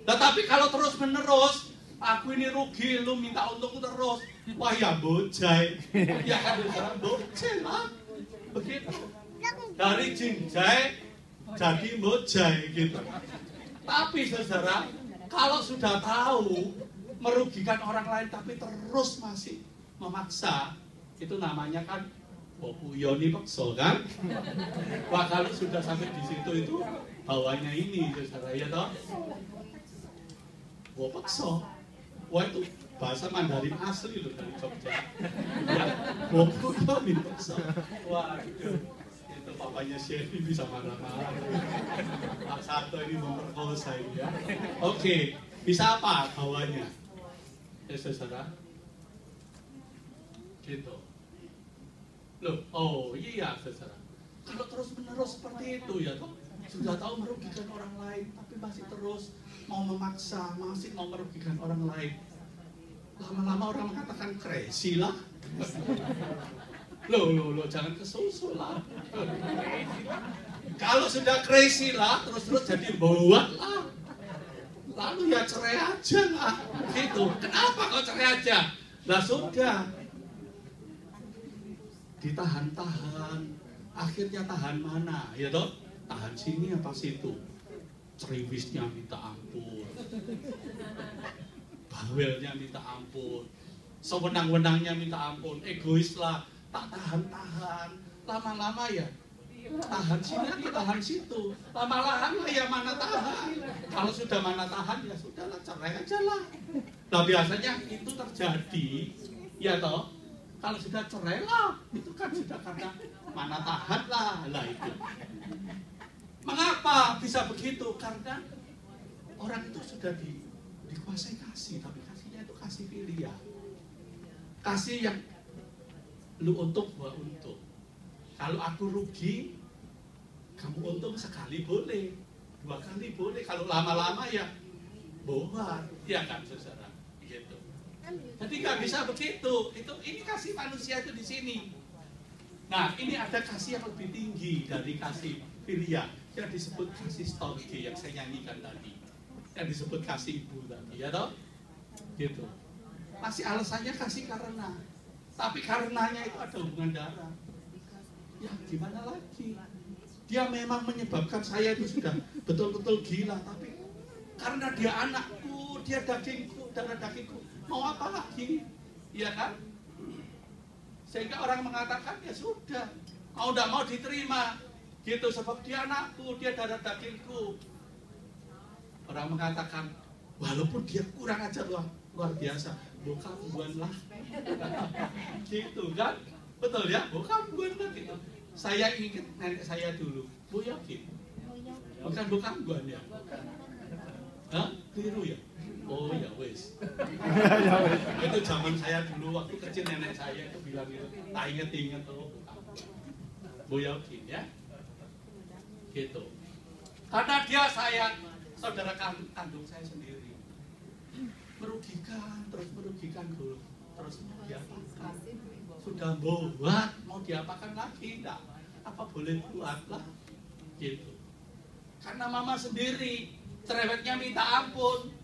Speaker 1: Nah, tapi kalau terus menerus, aku ini rugi, lu minta untung terus, wah ya bojai, ya kan saudara, bojai lah, begitu. Dari jinjai jadi bojai gitu. Tapi saudara, kalau sudah tahu merugikan orang lain tapi terus masih memaksa, itu namanya kan Bopu Yoni Pekso kan? Wah, kalau sudah sampai di situ itu bawahnya ini, saudara, ya toh? Bopu Pekso. Wah, itu bahasa Mandarin asli loh dari Jogja. Ya, Bopu Yoni Pekso. Wah, itu papanya Sherry bisa marah-marah. Pak Sarto ini memperkosa ini ya. Oke, bisa apa bawahnya? Ya, saudara. Gitu. Loh, oh iya saudara. Kalau terus menerus seperti itu ya toh, sudah tahu merugikan orang lain tapi masih terus mau memaksa, masih mau merugikan orang lain. Lama-lama orang mengatakan crazy lah. Loh, jangan kesusul lah. Kalau sudah crazy lah, terus jadi bawat lah. Lalu ya cerai aja lah, gitu. Kenapa kok cerai aja? Lah sudah, ditahan-tahan, akhirnya tahan mana, ya toh? Tahan sini apa situ? Ceriwisnya minta ampun, bawelnya minta ampun, sewenang-wenangnya minta ampun, egois lah, tak tahan-tahan, lama-lama ya tahan sini atau tahan situ. Lama-lama ya mana tahan. Kalau sudah mana tahan ya sudahlah, cerai aja lah. Nah biasanya itu terjadi, ya toh. Kalau sudah cerai lah, itu kan sudah karena mana tahan lah itu. Mengapa bisa begitu? Karena orang itu sudah dikuasai kasih, tapi kasihnya itu kasih filia. Kasih yang lu untung, gua untung. Kalau aku rugi, kamu untung sekali boleh, 2 kali boleh. Kalau lama-lama ya bohong, ya kan saudara, gitu. Jadi nggak bisa begitu. Ini kasih manusia itu di sini. Nah, ini ada kasih yang lebih tinggi dari kasih filia, yang disebut kasih storge yang saya nyanyikan tadi, yang disebut kasih ibu tadi, ya toh? Gitu. Masih alasannya kasih karena, tapi karenanya itu ada hubungan darah. Ya gimana lagi? Dia memang menyebabkan saya itu sudah betul-betul gila, tapi karena dia anakku, dia dagingku, darah dagingku, mau apa lagi? Iya kan? Sehingga orang mengatakan ya sudah, mau tidak mau diterima, gitu, sebab dia anakku, dia darah dagingku. Orang mengatakan, walaupun dia kurang ajar luar biasa, bukan lah, gitu kan? Betul ya, bukan gitu. Saya ingat nenek saya dulu, Bu yakin? Bukan ya? Hah? Keliru ya? Oh ya wes. Itu zaman saya dulu waktu kecil, nenek saya itu bilang gitu, tak inget tuh, Bu yakin ya? Gitu. Karena dia saudara kandung saya sendiri, merugikan, terus mau diapakan, sudah buat, mau diapakan lagi, enggak, apa boleh buat lah, gitu. Karena mama sendiri cerewetnya minta ampun,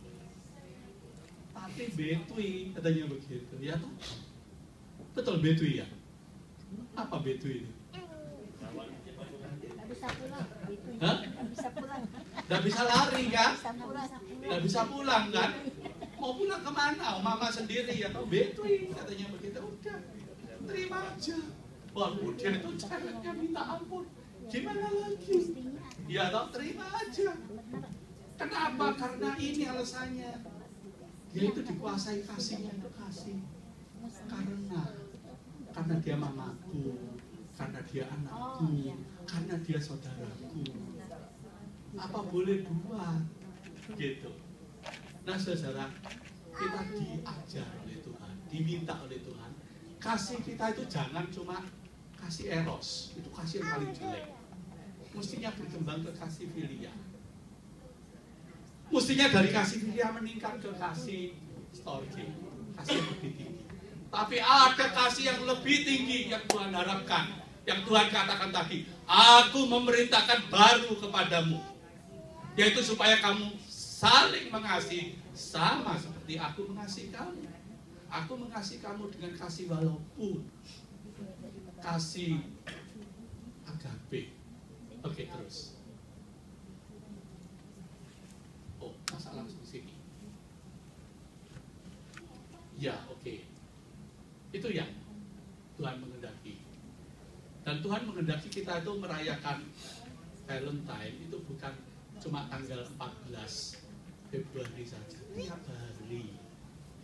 Speaker 1: tapi betui katanya begitu, ya toh? Betul betui ya? Apa betui itu?
Speaker 2: Nggak bisa pulang.
Speaker 1: Hah?
Speaker 2: Nggak bisa pulang.
Speaker 1: Nggak bisa lari kan?
Speaker 2: Nggak
Speaker 1: bisa pulang kan? Mau pulang kemana? Mama sendiri ya toh, betui katanya begitu. Udah, terima aja. Walaupun dia itu caranya minta ampun, gimana lagi? Ya toh, terima aja. Kenapa? Karena ini alasannya. Dia itu dikuasai kasihnya, itu kasih. Karena dia mamaku, karena dia anakku, karena dia saudaraku. Apa boleh buat? Gitu. Nah saudara, kita diajar oleh Tuhan, diminta oleh Tuhan, kasih kita itu jangan cuma kasih eros, itu kasih yang paling jelek. Mestinya berkembang ke kasih filia. Mestinya dari kasih filia meningkat ke kasih storge, kasih yang lebih tinggi. Tapi ada kasih yang lebih tinggi yang Tuhan harapkan, yang Tuhan katakan tadi, aku memerintahkan baru kepadamu, yaitu supaya kamu saling mengasihi sama seperti aku mengasihi kamu. Aku mengasihi kamu dengan kasih walaupun, kasih agape. Oke, terus. Oh, masa langsung di sini. Ya, oke. Itu yang Tuhan menghendaki. Dan Tuhan menghendaki kita itu merayakan Valentine itu bukan cuma tanggal 14 Februari saja. Tiap hari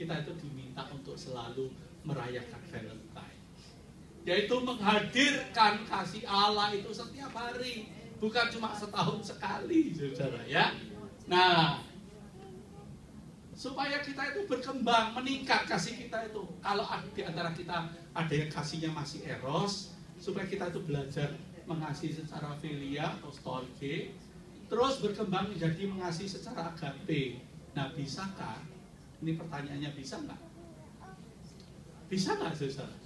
Speaker 1: kita itu diminta untuk selalu merayakan Valentine, yaitu menghadirkan kasih Allah itu setiap hari, bukan cuma setahun sekali, saudara ya. Nah, supaya kita itu berkembang, meningkat kasih kita itu. Kalau di antara kita ada yang kasihnya masih eros, supaya kita itu belajar mengasihi secara filia atau storge, terus berkembang menjadi mengasihi secara agape. Nah, bisakah? Ini pertanyaannya, bisa nggak? Bisa nggak, saudara?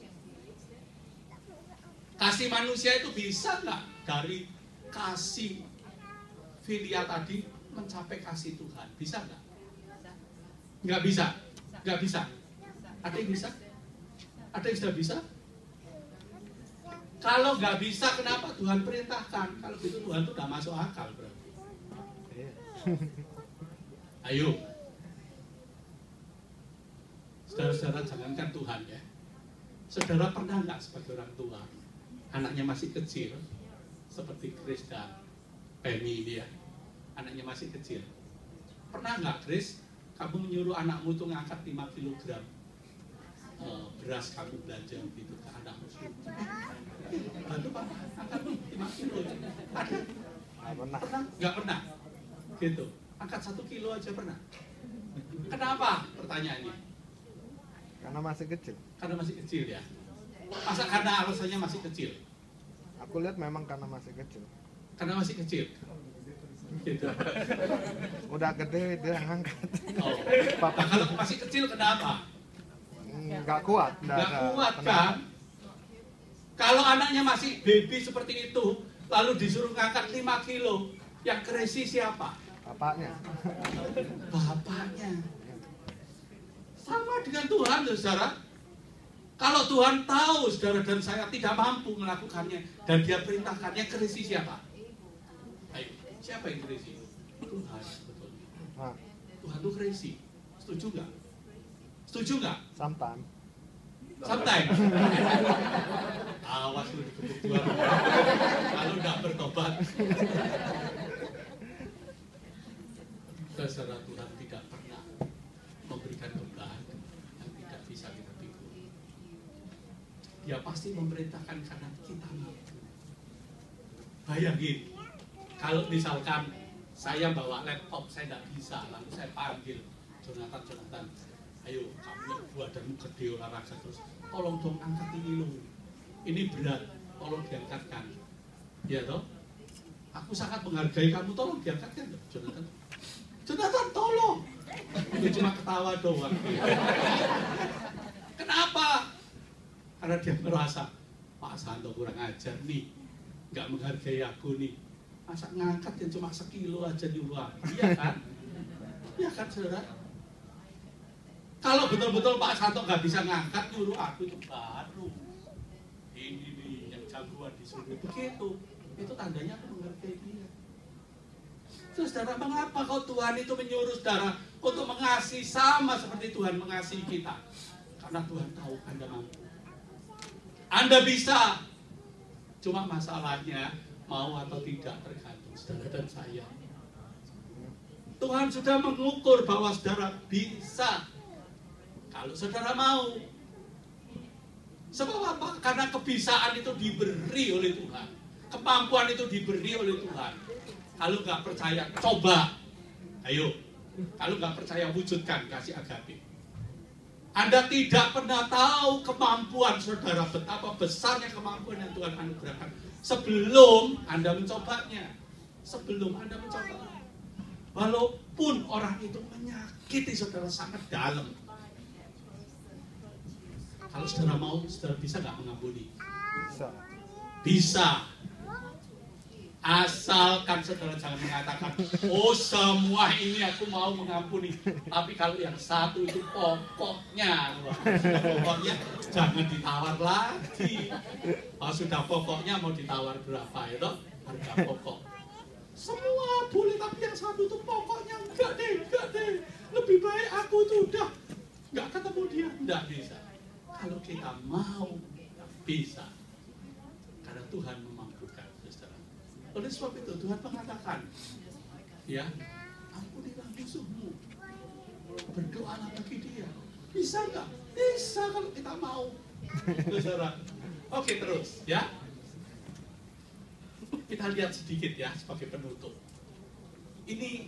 Speaker 1: Kasih manusia itu bisa nggak dari kasih filia tadi mencapai kasih Tuhan? Bisa nggak? Nggak bisa. Nggak bisa. Ada yang bisa? Ada yang sudah bisa? Kalau nggak bisa, kenapa Tuhan perintahkan? Kalau gitu Tuhan itu udah masuk akal berarti. Ayo, saudara-saudara, jangankan Tuhan ya. Saudara pernah nggak sebagai orang tua, anaknya masih kecil, seperti Chris dan Pemi ini ya, anaknya masih kecil. Pernah nggak Chris, kamu menyuruh anakmu itu ngangkat 5 kg beras kamu belanja gitu ke anakmu? Bantu Pak, angkat 5 kilo. Ada? Pernah? Nggak pernah? Gitu. Angkat 1 kilo aja pernah? Kenapa? Pertanyaannya.
Speaker 2: Karena masih kecil.
Speaker 1: Karena masih kecil ya. Masa karena alasannya masih kecil?
Speaker 2: Aku lihat memang karena masih kecil.
Speaker 1: Karena masih kecil. Gitu.
Speaker 2: Udah gede dia ngangkat.
Speaker 1: Oh. Nah, kalau masih kecil kenapa?
Speaker 2: Nggak kuat.
Speaker 1: Nggak kuat kan? Kalau anaknya masih baby seperti itu, lalu disuruh ngangkat 5 kilo, yang crazy siapa?
Speaker 2: Bapaknya.
Speaker 1: Bapaknya. Sama dengan Tuhan, saudara. Kalau Tuhan tahu saudara dan saya tidak mampu melakukannya dan Dia perintahkannya, crazy siapa? Ayo, siapa yang crazy? Tuhan, betul.
Speaker 2: Nah.
Speaker 1: Tuhan itu crazy. Setuju nggak? Setuju nggak?
Speaker 2: Sometimes.
Speaker 1: Sometimes. Awas lu dikebuk Tuhan. Kalau nggak bertobat. Saudara, Tuhan tidak pernah memberikan beban yang tidak bisa kita pikul. Dia pasti memerintahkan karena kita mampu. Bayangin, kalau misalkan saya bawa laptop, saya tidak bisa, lalu saya panggil Jonathan, ayo kamu yang badanmu gede olahraga terus, tolong dong angkat ini lo, ini berat, tolong diangkatkan, ya toh? Aku sangat menghargai kamu, tolong diangkatkan, Jonathan tolong. Itu cuma ketawa doang. Kenapa? Karena dia merasa Pak Santo kurang ajar nih, nggak menghargai aku nih. Masa ngangkat yang cuma 1 kilo aja nyuruh aku, iya kan? Iya kan saudara? Kalau betul-betul Pak Santo nggak bisa ngangkat nyuruh aku, itu baru ini nih yang jagoan disuruh begitu. Itu tandanya aku menghargai dia. Terus saudara, mengapa kau Tuhan itu menyuruh saudara untuk mengasihi sama seperti Tuhan mengasihi kita? Karena Tuhan tahu Anda mampu. Anda bisa. Cuma masalahnya mau atau tidak tergantung saudara dan saya. Tuhan sudah mengukur bahwa saudara bisa. Kalau saudara mau. Sebab apa? Karena kebisaan itu diberi oleh Tuhan. Kemampuan itu diberi oleh Tuhan. Kalau nggak percaya, coba. Ayo. Kalau nggak percaya, wujudkan kasih agape. Anda tidak pernah tahu kemampuan saudara, betapa besarnya kemampuan yang Tuhan anugerahkan sebelum Anda mencobanya. Sebelum Anda mencobanya. Walaupun orang itu menyakiti saudara sangat dalam. Kalau saudara mau, saudara bisa nggak mengampuni?
Speaker 2: Bisa.
Speaker 1: Bisa. Asalkan saudara jangan mengatakan, oh semua ini aku mau mengampuni. Tapi kalau yang satu itu pokoknya, jangan ditawar lagi. Oh, sudah pokoknya mau ditawar berapa itu? Harga pokok. Semua boleh, tapi yang satu itu pokoknya enggak deh. Lebih baik aku tuh udah enggak ketemu dia. Enggak bisa. Kalau kita mau, bisa. Karena Tuhan memampukan. Oleh sebab itu Tuhan mengatakan, ya, ampunilah musuhmu, berdoalah bagi dia. Bisa nggak? Bisa kalau kita mau. Saudara. Oke, terus, ya. Kita lihat sedikit ya sebagai penutup. Ini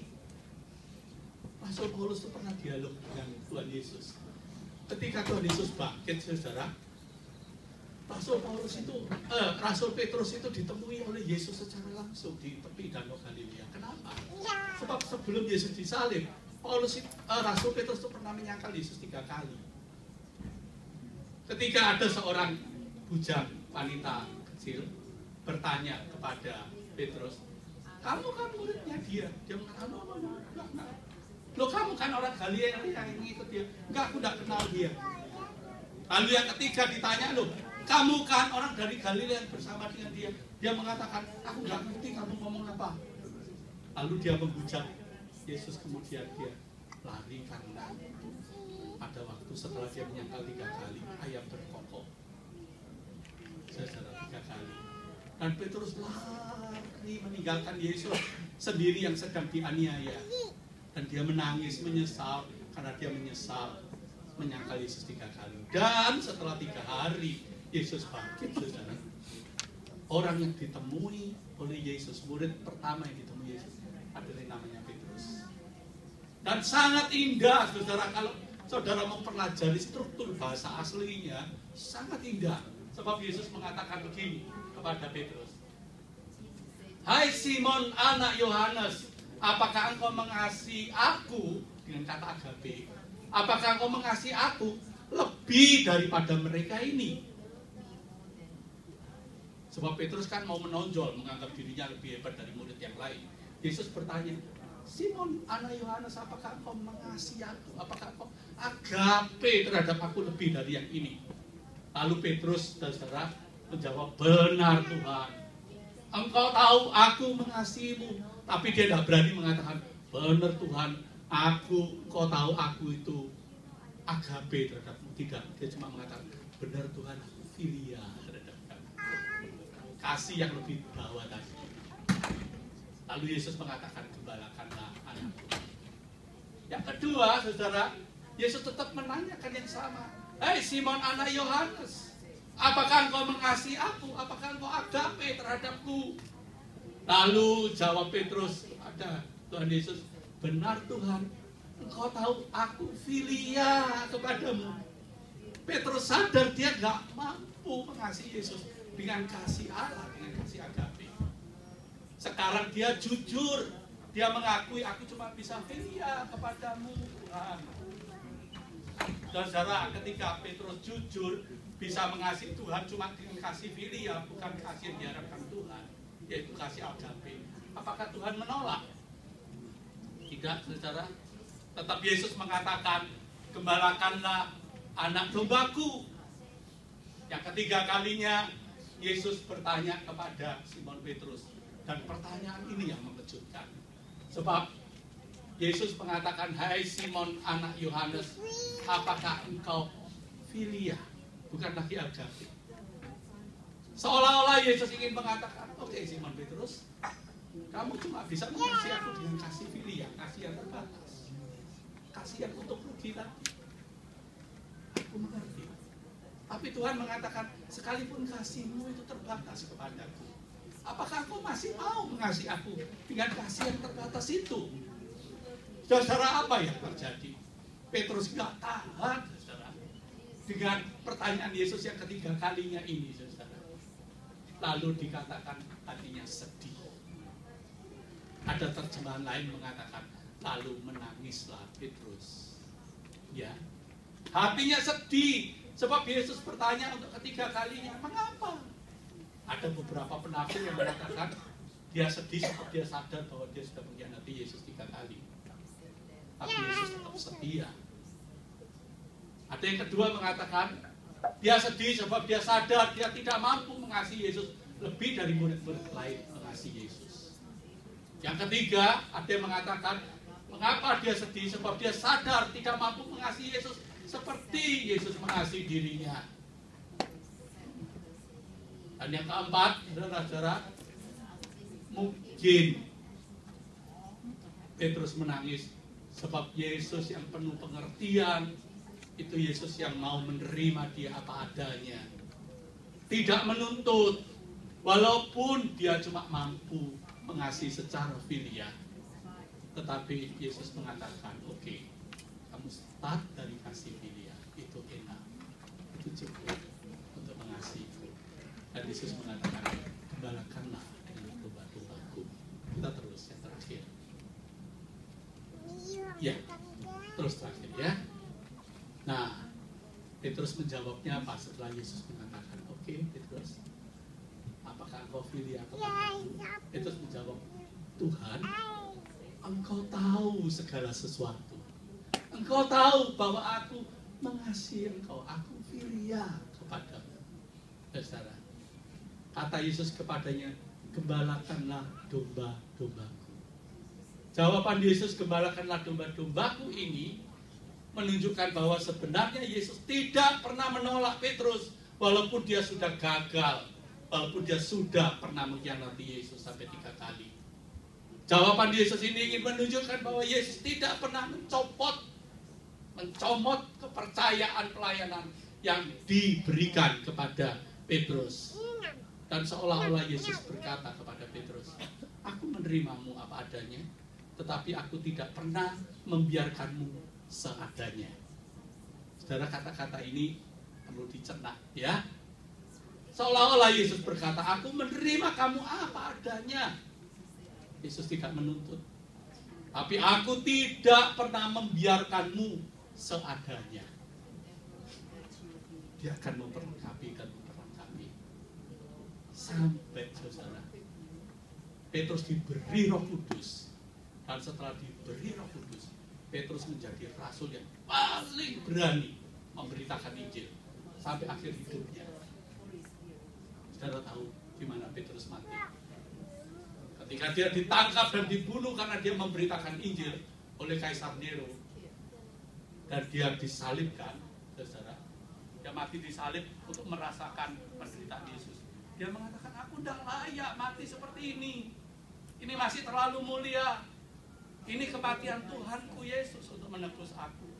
Speaker 1: Rasul Paulus itu pernah dialog dengan Tuhan Yesus. Ketika Tuhan Yesus bangkit, saudara, Rasul Petrus itu ditemui oleh Yesus secara langsung di tepi Danau Galilea. Kenapa? Sebab sebelum Yesus disalib, Rasul Petrus itu pernah menyangkal Yesus 3 kali. Ketika ada seorang bujang wanita kecil bertanya kepada Petrus, kamu kan muridnya dia? Dia mengatakan, enggak. Loh, kamu kan orang Galilea yang mengikut dia? Enggak, aku tidak kenal dia. Lalu yang ketiga ditanya, loh, kamu kan orang dari Galilea yang bersama dengan dia. Dia mengatakan, aku nggak ngerti kamu ngomong apa. Lalu dia membujak Yesus, kemudian dia lari karena pada waktu setelah dia menyangkal 3 kali, ayam berkokok. Saudara, 3 kali. Dan Petrus lari meninggalkan Yesus sendiri yang sedang dianiaya. Dan dia menangis, menyesal, karena dia menyesal menyangkal Yesus 3 kali. Dan setelah 3 hari Yesus bangkit, saudara. Orang yang ditemui oleh Yesus, murid pertama yang ditemui Yesus adalah namanya Petrus. Dan sangat indah, saudara, kalau saudara mempelajari struktur bahasa aslinya, sangat indah. Sebab Yesus mengatakan begini kepada Petrus. Hai Simon anak Yohanes, apakah engkau mengasihi aku, dengan kata agape, apakah engkau mengasihi aku lebih daripada mereka ini? Sebab Petrus kan mau menonjol, menganggap dirinya lebih hebat dari murid yang lain. Yesus bertanya, Simon anak Yohanes, apakah engkau mengasihi aku? Apakah engkau agape terhadap aku lebih dari yang ini? Lalu Petrus, saudara, menjawab, benar Tuhan. Engkau tahu aku mengasihimu. Tapi dia tidak berani mengatakan, benar Tuhan, engkau tahu aku itu agape terhadapmu. Tidak, dia cuma mengatakan, benar Tuhan, aku filia terhadap kamu. Kasih yang lebih bawah tadi. Lalu Yesus mengatakan, gembalakanlah anakku. Yang kedua, saudara, Yesus tetap menanyakan yang sama. Hei Simon anak Yohanes, apakah engkau mengasihi aku? Apakah engkau agape terhadapku? Lalu jawab Petrus kepada Tuhan Yesus, benar Tuhan, engkau tahu aku filia kepadamu. Petrus sadar dia gak mampu mengasihi Yesus dengan kasih Allah, dengan kasih agape. Sekarang dia jujur, dia mengakui, aku cuma bisa filia kepadamu Tuhan. Dan saudara, ketika Petrus jujur bisa mengasihi Tuhan cuma dengan kasih filia, bukan kasih yang diharapkan Tuhan, yaitu kasih agape, apakah Tuhan menolak? Tidak, saudara. Tetap Yesus mengatakan, gembalakanlah anak dombaku. Yang ketiga kalinya Yesus bertanya kepada Simon Petrus, dan pertanyaan ini yang mengejutkan. Sebab Yesus mengatakan, hai Simon anak Yohanes, apakah engkau filia? Bukan lagi agape. Seolah-olah Yesus ingin mengatakan, oke Simon Petrus, kamu cuma bisa mengasihi aku dengan kasih filia, kasih yang terbatas, kasih yang untuk rugi tadi. Aku mengerti. Tapi Tuhan mengatakan, sekalipun kasihmu itu terbatas kepadaku, apakah engkau masih mau mengasihi aku dengan kasih yang terbatas itu? Saudara, apa yang terjadi? Petrus gak tahan, saudara, dengan pertanyaan Yesus yang ketiga kalinya ini, saudara. Lalu dikatakan hatinya sedih. Ada terjemahan lain mengatakan, lalu menangislah Petrus. Ya, hatinya sedih, sebab Yesus bertanya untuk ketiga kalinya, mengapa? Ada beberapa penafsir yang mengatakan dia sedih sebab dia sadar bahwa dia sudah mengkhianati Yesus 3 kali. Tapi Yesus tetap setia. Ada yang kedua mengatakan dia sedih sebab dia sadar dia tidak mampu mengasihi Yesus lebih dari murid-murid lain mengasihi Yesus. Yang ketiga, ada yang mengatakan mengapa dia sedih sebab dia sadar tidak mampu mengasihi Yesus seperti Yesus mengasihi dirinya. Dan yang keempat, saudara-saudara, mungkin Petrus menangis sebab Yesus yang penuh pengertian, itu Yesus yang mau menerima dia apa adanya. Tidak menuntut, walaupun dia cuma mampu mengasihi secara filia. Tetapi Yesus mengatakan, oke, kamu start dari kasih filia, itu enak, itu cukup untuk mengasihiku. Dan Yesus mengatakan, gembalakanlah dengan domba-dombaku. Kita terus yang terakhir. Ya, terus terakhir ya. Nah, Petrus menjawabnya apa setelah Yesus mengatakan, oke, Petrus, apakah engkau filia kepadaku? Petrus menjawab, Tuhan, engkau tahu segala sesuatu. Engkau tahu bahwa aku mengasihi engkau, aku filia kepadamu. Saudara, kata Yesus kepadanya, gembalakanlah domba-dombaku. Jawaban Yesus, gembalakanlah domba-dombaku ini menunjukkan bahwa sebenarnya Yesus tidak pernah menolak Petrus walaupun dia sudah gagal, walaupun dia sudah pernah mengkhianati Yesus sampai 3 kali. Jawaban Yesus ini ingin menunjukkan bahwa Yesus tidak pernah mencomot kepercayaan pelayanan yang diberikan kepada Petrus. Dan seolah-olah Yesus berkata kepada Petrus, aku menerimamu apa adanya, tetapi aku tidak pernah membiarkanmu seadanya. Saudara, kata-kata ini perlu dicerna, ya. Seolah-olah Yesus berkata, aku menerima kamu apa adanya. Yesus tidak menuntut. Tapi aku tidak pernah membiarkanmu seadanya. Dia akan memperlengkapi dan memperlengkapi. Sampai saudara, Petrus diberi Roh Kudus. Dan setelah diberi Roh Kudus, Petrus menjadi rasul yang paling berani memberitakan Injil sampai akhir hidupnya. Saudara tahu di mana Petrus mati? Ketika dia ditangkap dan dibunuh karena dia memberitakan Injil oleh Kaisar Nero, dan dia disalibkan, saudara. Dia mati disalib untuk merasakan penderitaan Yesus. Dia mengatakan, aku tidak layak mati seperti ini. Ini masih terlalu mulia. Ini kematian Tuhanku Yesus untuk menebus aku.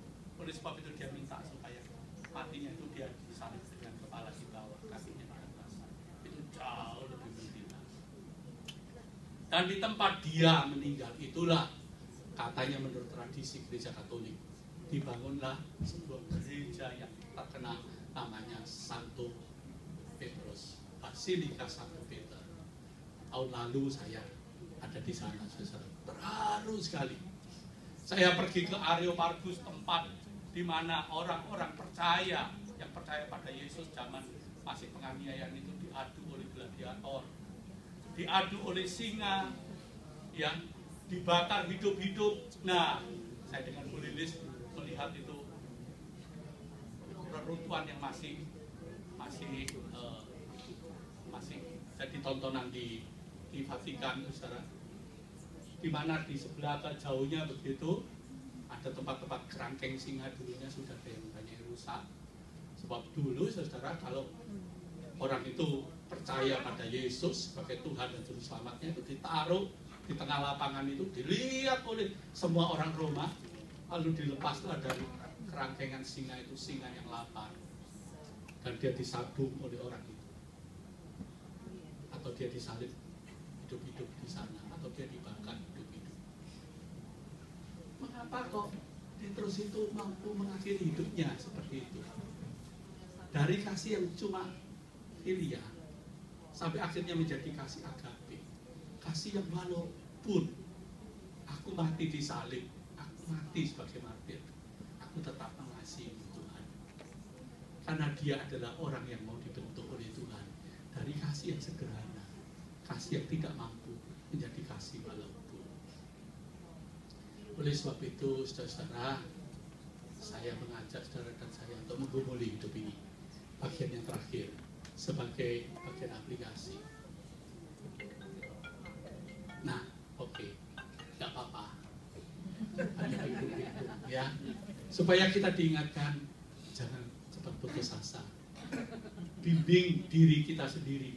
Speaker 1: Oleh sebab itu dia minta supaya matinya itu dia disalib dengan kepala di bawah, kakinya di atas. Itu jauh lebih menderita. Dan di tempat dia meninggal itulah, katanya menurut tradisi gereja Katolik, dibangunlah sebuah gereja yang terkenal, namanya Santo Petrus, Basilika Santo Peter. Tahun lalu saya ada di sana, saudara, terharu sekali. Saya pergi ke Areopagus, tempat di mana orang-orang percaya, yang percaya pada Yesus zaman masih penganiayaan itu diadu oleh gladiator, diadu oleh singa, yang dibakar hidup-hidup. Nah, saya dengan Bu Lilis melihat itu reruntuhan yang masih jadi tontonan di Vatikan, saudara. Di mana di sebelah agak jauhnya begitu ada tempat-tempat kerangkeng singa, dulunya sudah ada yang banyak rusak. Sebab dulu, saudara, kalau orang itu percaya pada Yesus sebagai Tuhan dan Juru Selamatnya, itu ditaruh di tengah lapangan, itu dilihat oleh semua orang Roma, lalu dilepaslah dari kerangkengan singa itu, singa yang lapar, dan dia disabung oleh orang itu, atau dia disalib hidup-hidup di sana, atau dia dibakar hidup-hidup. Mengapa kok Petrus itu mampu mengakhiri hidupnya seperti itu? Dari kasih yang cuma filia sampai akhirnya menjadi kasih agape, kasih yang walaupun aku mati disalib, aku mati sebagai martir, aku tetap mengasihi Tuhan, karena dia adalah orang yang mau dibentuk oleh Tuhan. Dari kasih yang sederhana, kasih yang tidak mampu, menjadi kasih walaupun. Oleh sebab itu, saudara-saudara, saya mengajak saudara dan saya untuk menggumuli hidup ini, bagian yang terakhir, sebagai bagian aplikasi. Nah, oke, nggak apa-apa, hanya hidup-hidup, ya, supaya kita diingatkan, jangan cepat putus asa. Bimbing diri kita sendiri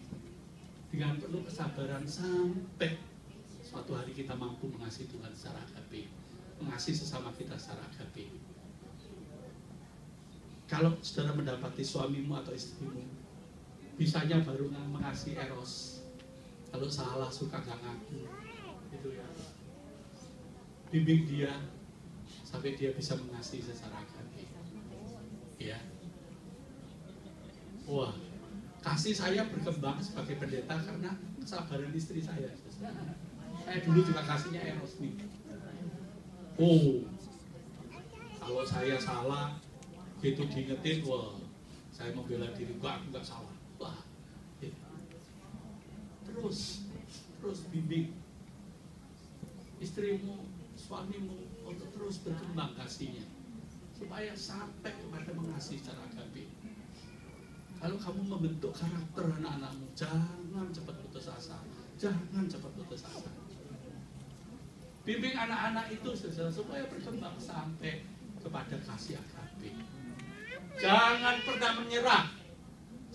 Speaker 1: dengan penuh kesabaran sampai suatu hari kita mampu mengasihi Tuhan secara agape, mengasihi sesama kita secara agape. Kalau saudara mendapati suamimu atau istrimu, bisanya baru mengasihi eros, kalau salah suka gak ngaku, gitu ya. Bimbing dia sampai dia bisa mengasihi secara agape, ya. Wah, kasih saya berkembang sebagai pendeta karena kesabaran istri saya. Saya dulu juga kasihnya eros nih. Oh, kalau saya salah, gitu diingetin, wah, saya membela diri, aku nggak salah. Wah, ya. Terus bimbing istrimu, suamimu untuk terus berkembang kasihnya, supaya sampai kepada mengasihi secara agape. Kalau kamu membentuk karakter anak-anakmu, jangan cepat putus asa. Jangan cepat putus asa. Bimbing anak-anak itu supaya berkembang sampai kepada kasih agape. Jangan pernah menyerah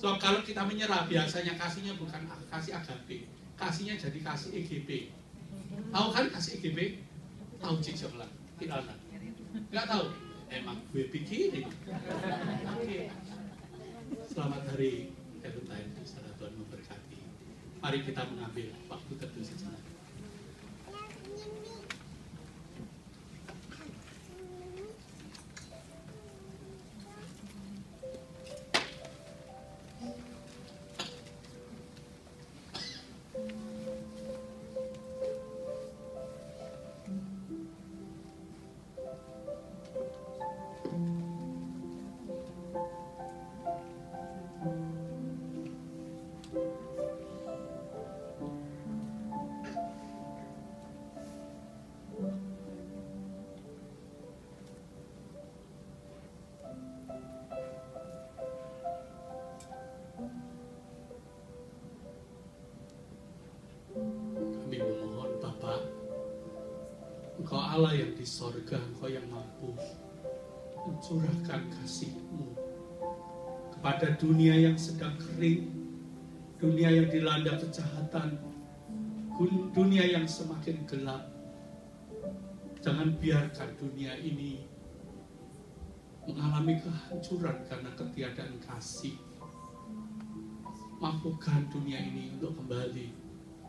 Speaker 1: So, kalau kita menyerah, biasanya kasihnya bukan kasih agape, kasihnya jadi kasih EGP. Tahu kan kasih EGP? Tahu cicok lah, tidak lah. Nggak tahu? Emang gue pikirin. Oke. Selamat hari Valentine, saudara Tuhan memberkati. Mari kita mengambil waktu teduh sejenak. Kami memohon Bapa, Engkau Allah yang di sorga, Engkau yang mampu mencurahkan kasih-Mu kepada dunia yang sedang kering, dunia yang dilanda kejahatan, dunia yang semakin gelap. Jangan biarkan dunia ini mengalami kehancuran karena ketiadaan kasih. Mampukan dunia ini untuk kembali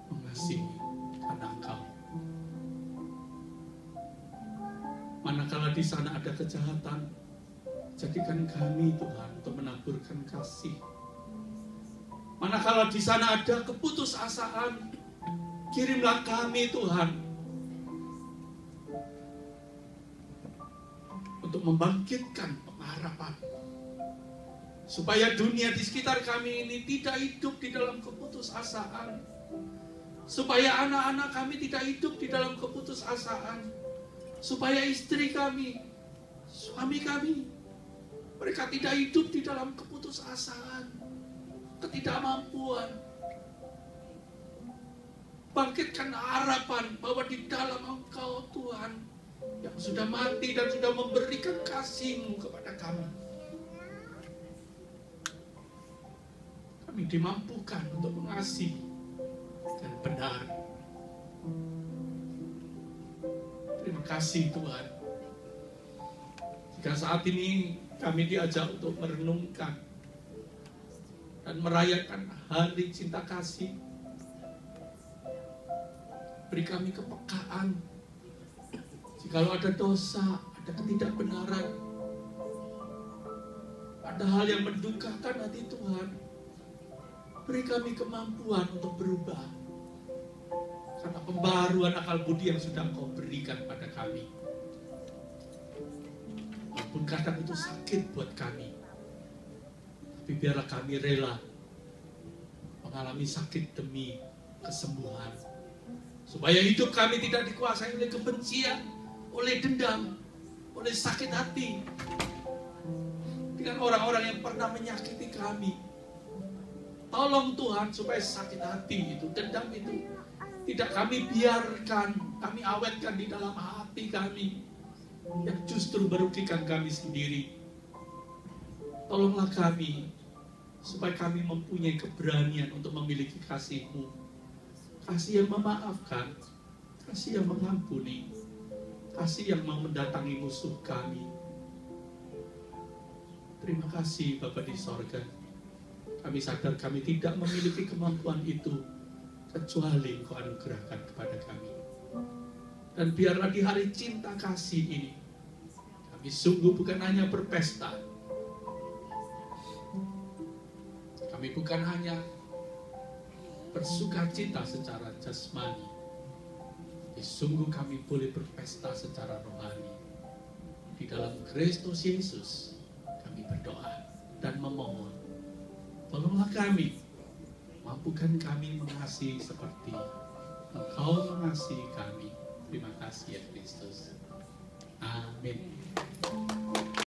Speaker 1: mengasihi karena Engkau. Manakala di sana ada kejahatan, jadikan kami Tuhan untuk menaburkan kasih. Manakala di sana ada keputusasaan, kirimlah kami Tuhan untuk membangkitkan pengharapan, supaya dunia di sekitar kami ini tidak hidup di dalam keputusasaan, supaya anak-anak kami tidak hidup di dalam keputusasaan, supaya istri kami, suami kami, mereka tidak hidup di dalam keputusasaan, ketidakmampuan. Bangkitkan harapan bahwa di dalam Engkau Tuhan yang sudah mati dan sudah memberikan kasih-Mu kepada kami. Kami dimampukan untuk mengasihi dan benar. Terima kasih Tuhan. Jika saat ini kami diajak untuk merenungkan dan merayakan hari cinta kasih, beri kami kepekaan. Jikalau ada dosa, ada ketidakbenaran, ada hal yang mendukakan hati Tuhan, beri kami kemampuan untuk berubah. Karena pembaruan akal budi yang sudah Engkau berikan pada kami, walaupun kadang itu sakit buat kami, tapi biarlah kami rela mengalami sakit demi kesembuhan, supaya hidup kami tidak dikuasai oleh kebencian, oleh dendam, oleh sakit hati dengan orang-orang yang pernah menyakiti kami. Tolong Tuhan supaya sakit hati itu, dendam itu tidak kami biarkan, kami awetkan di dalam hati kami yang justru merugikan kami sendiri. Tolonglah kami supaya kami mempunyai keberanian untuk memiliki kasih-Mu, kasih yang memaafkan, kasih yang mengampuni, kasih yang mau mendatangi musuh kami. Terima kasih Bapa di sorga. Kami sadar kami tidak memiliki kemampuan itu kecuali Engkau anugerahkan kepada kami. Dan biarlah di hari cinta kasih ini kami sungguh bukan hanya berpesta, kami bukan hanya bersukacita secara jasmani, tapi sungguh kami boleh berpesta secara rohani. Di dalam Kristus Yesus kami berdoa dan memohon, tolonglah kami, mampukan kami mengasihi seperti Engkau mengasihi kami. Terima kasih ya Kristus. Amin.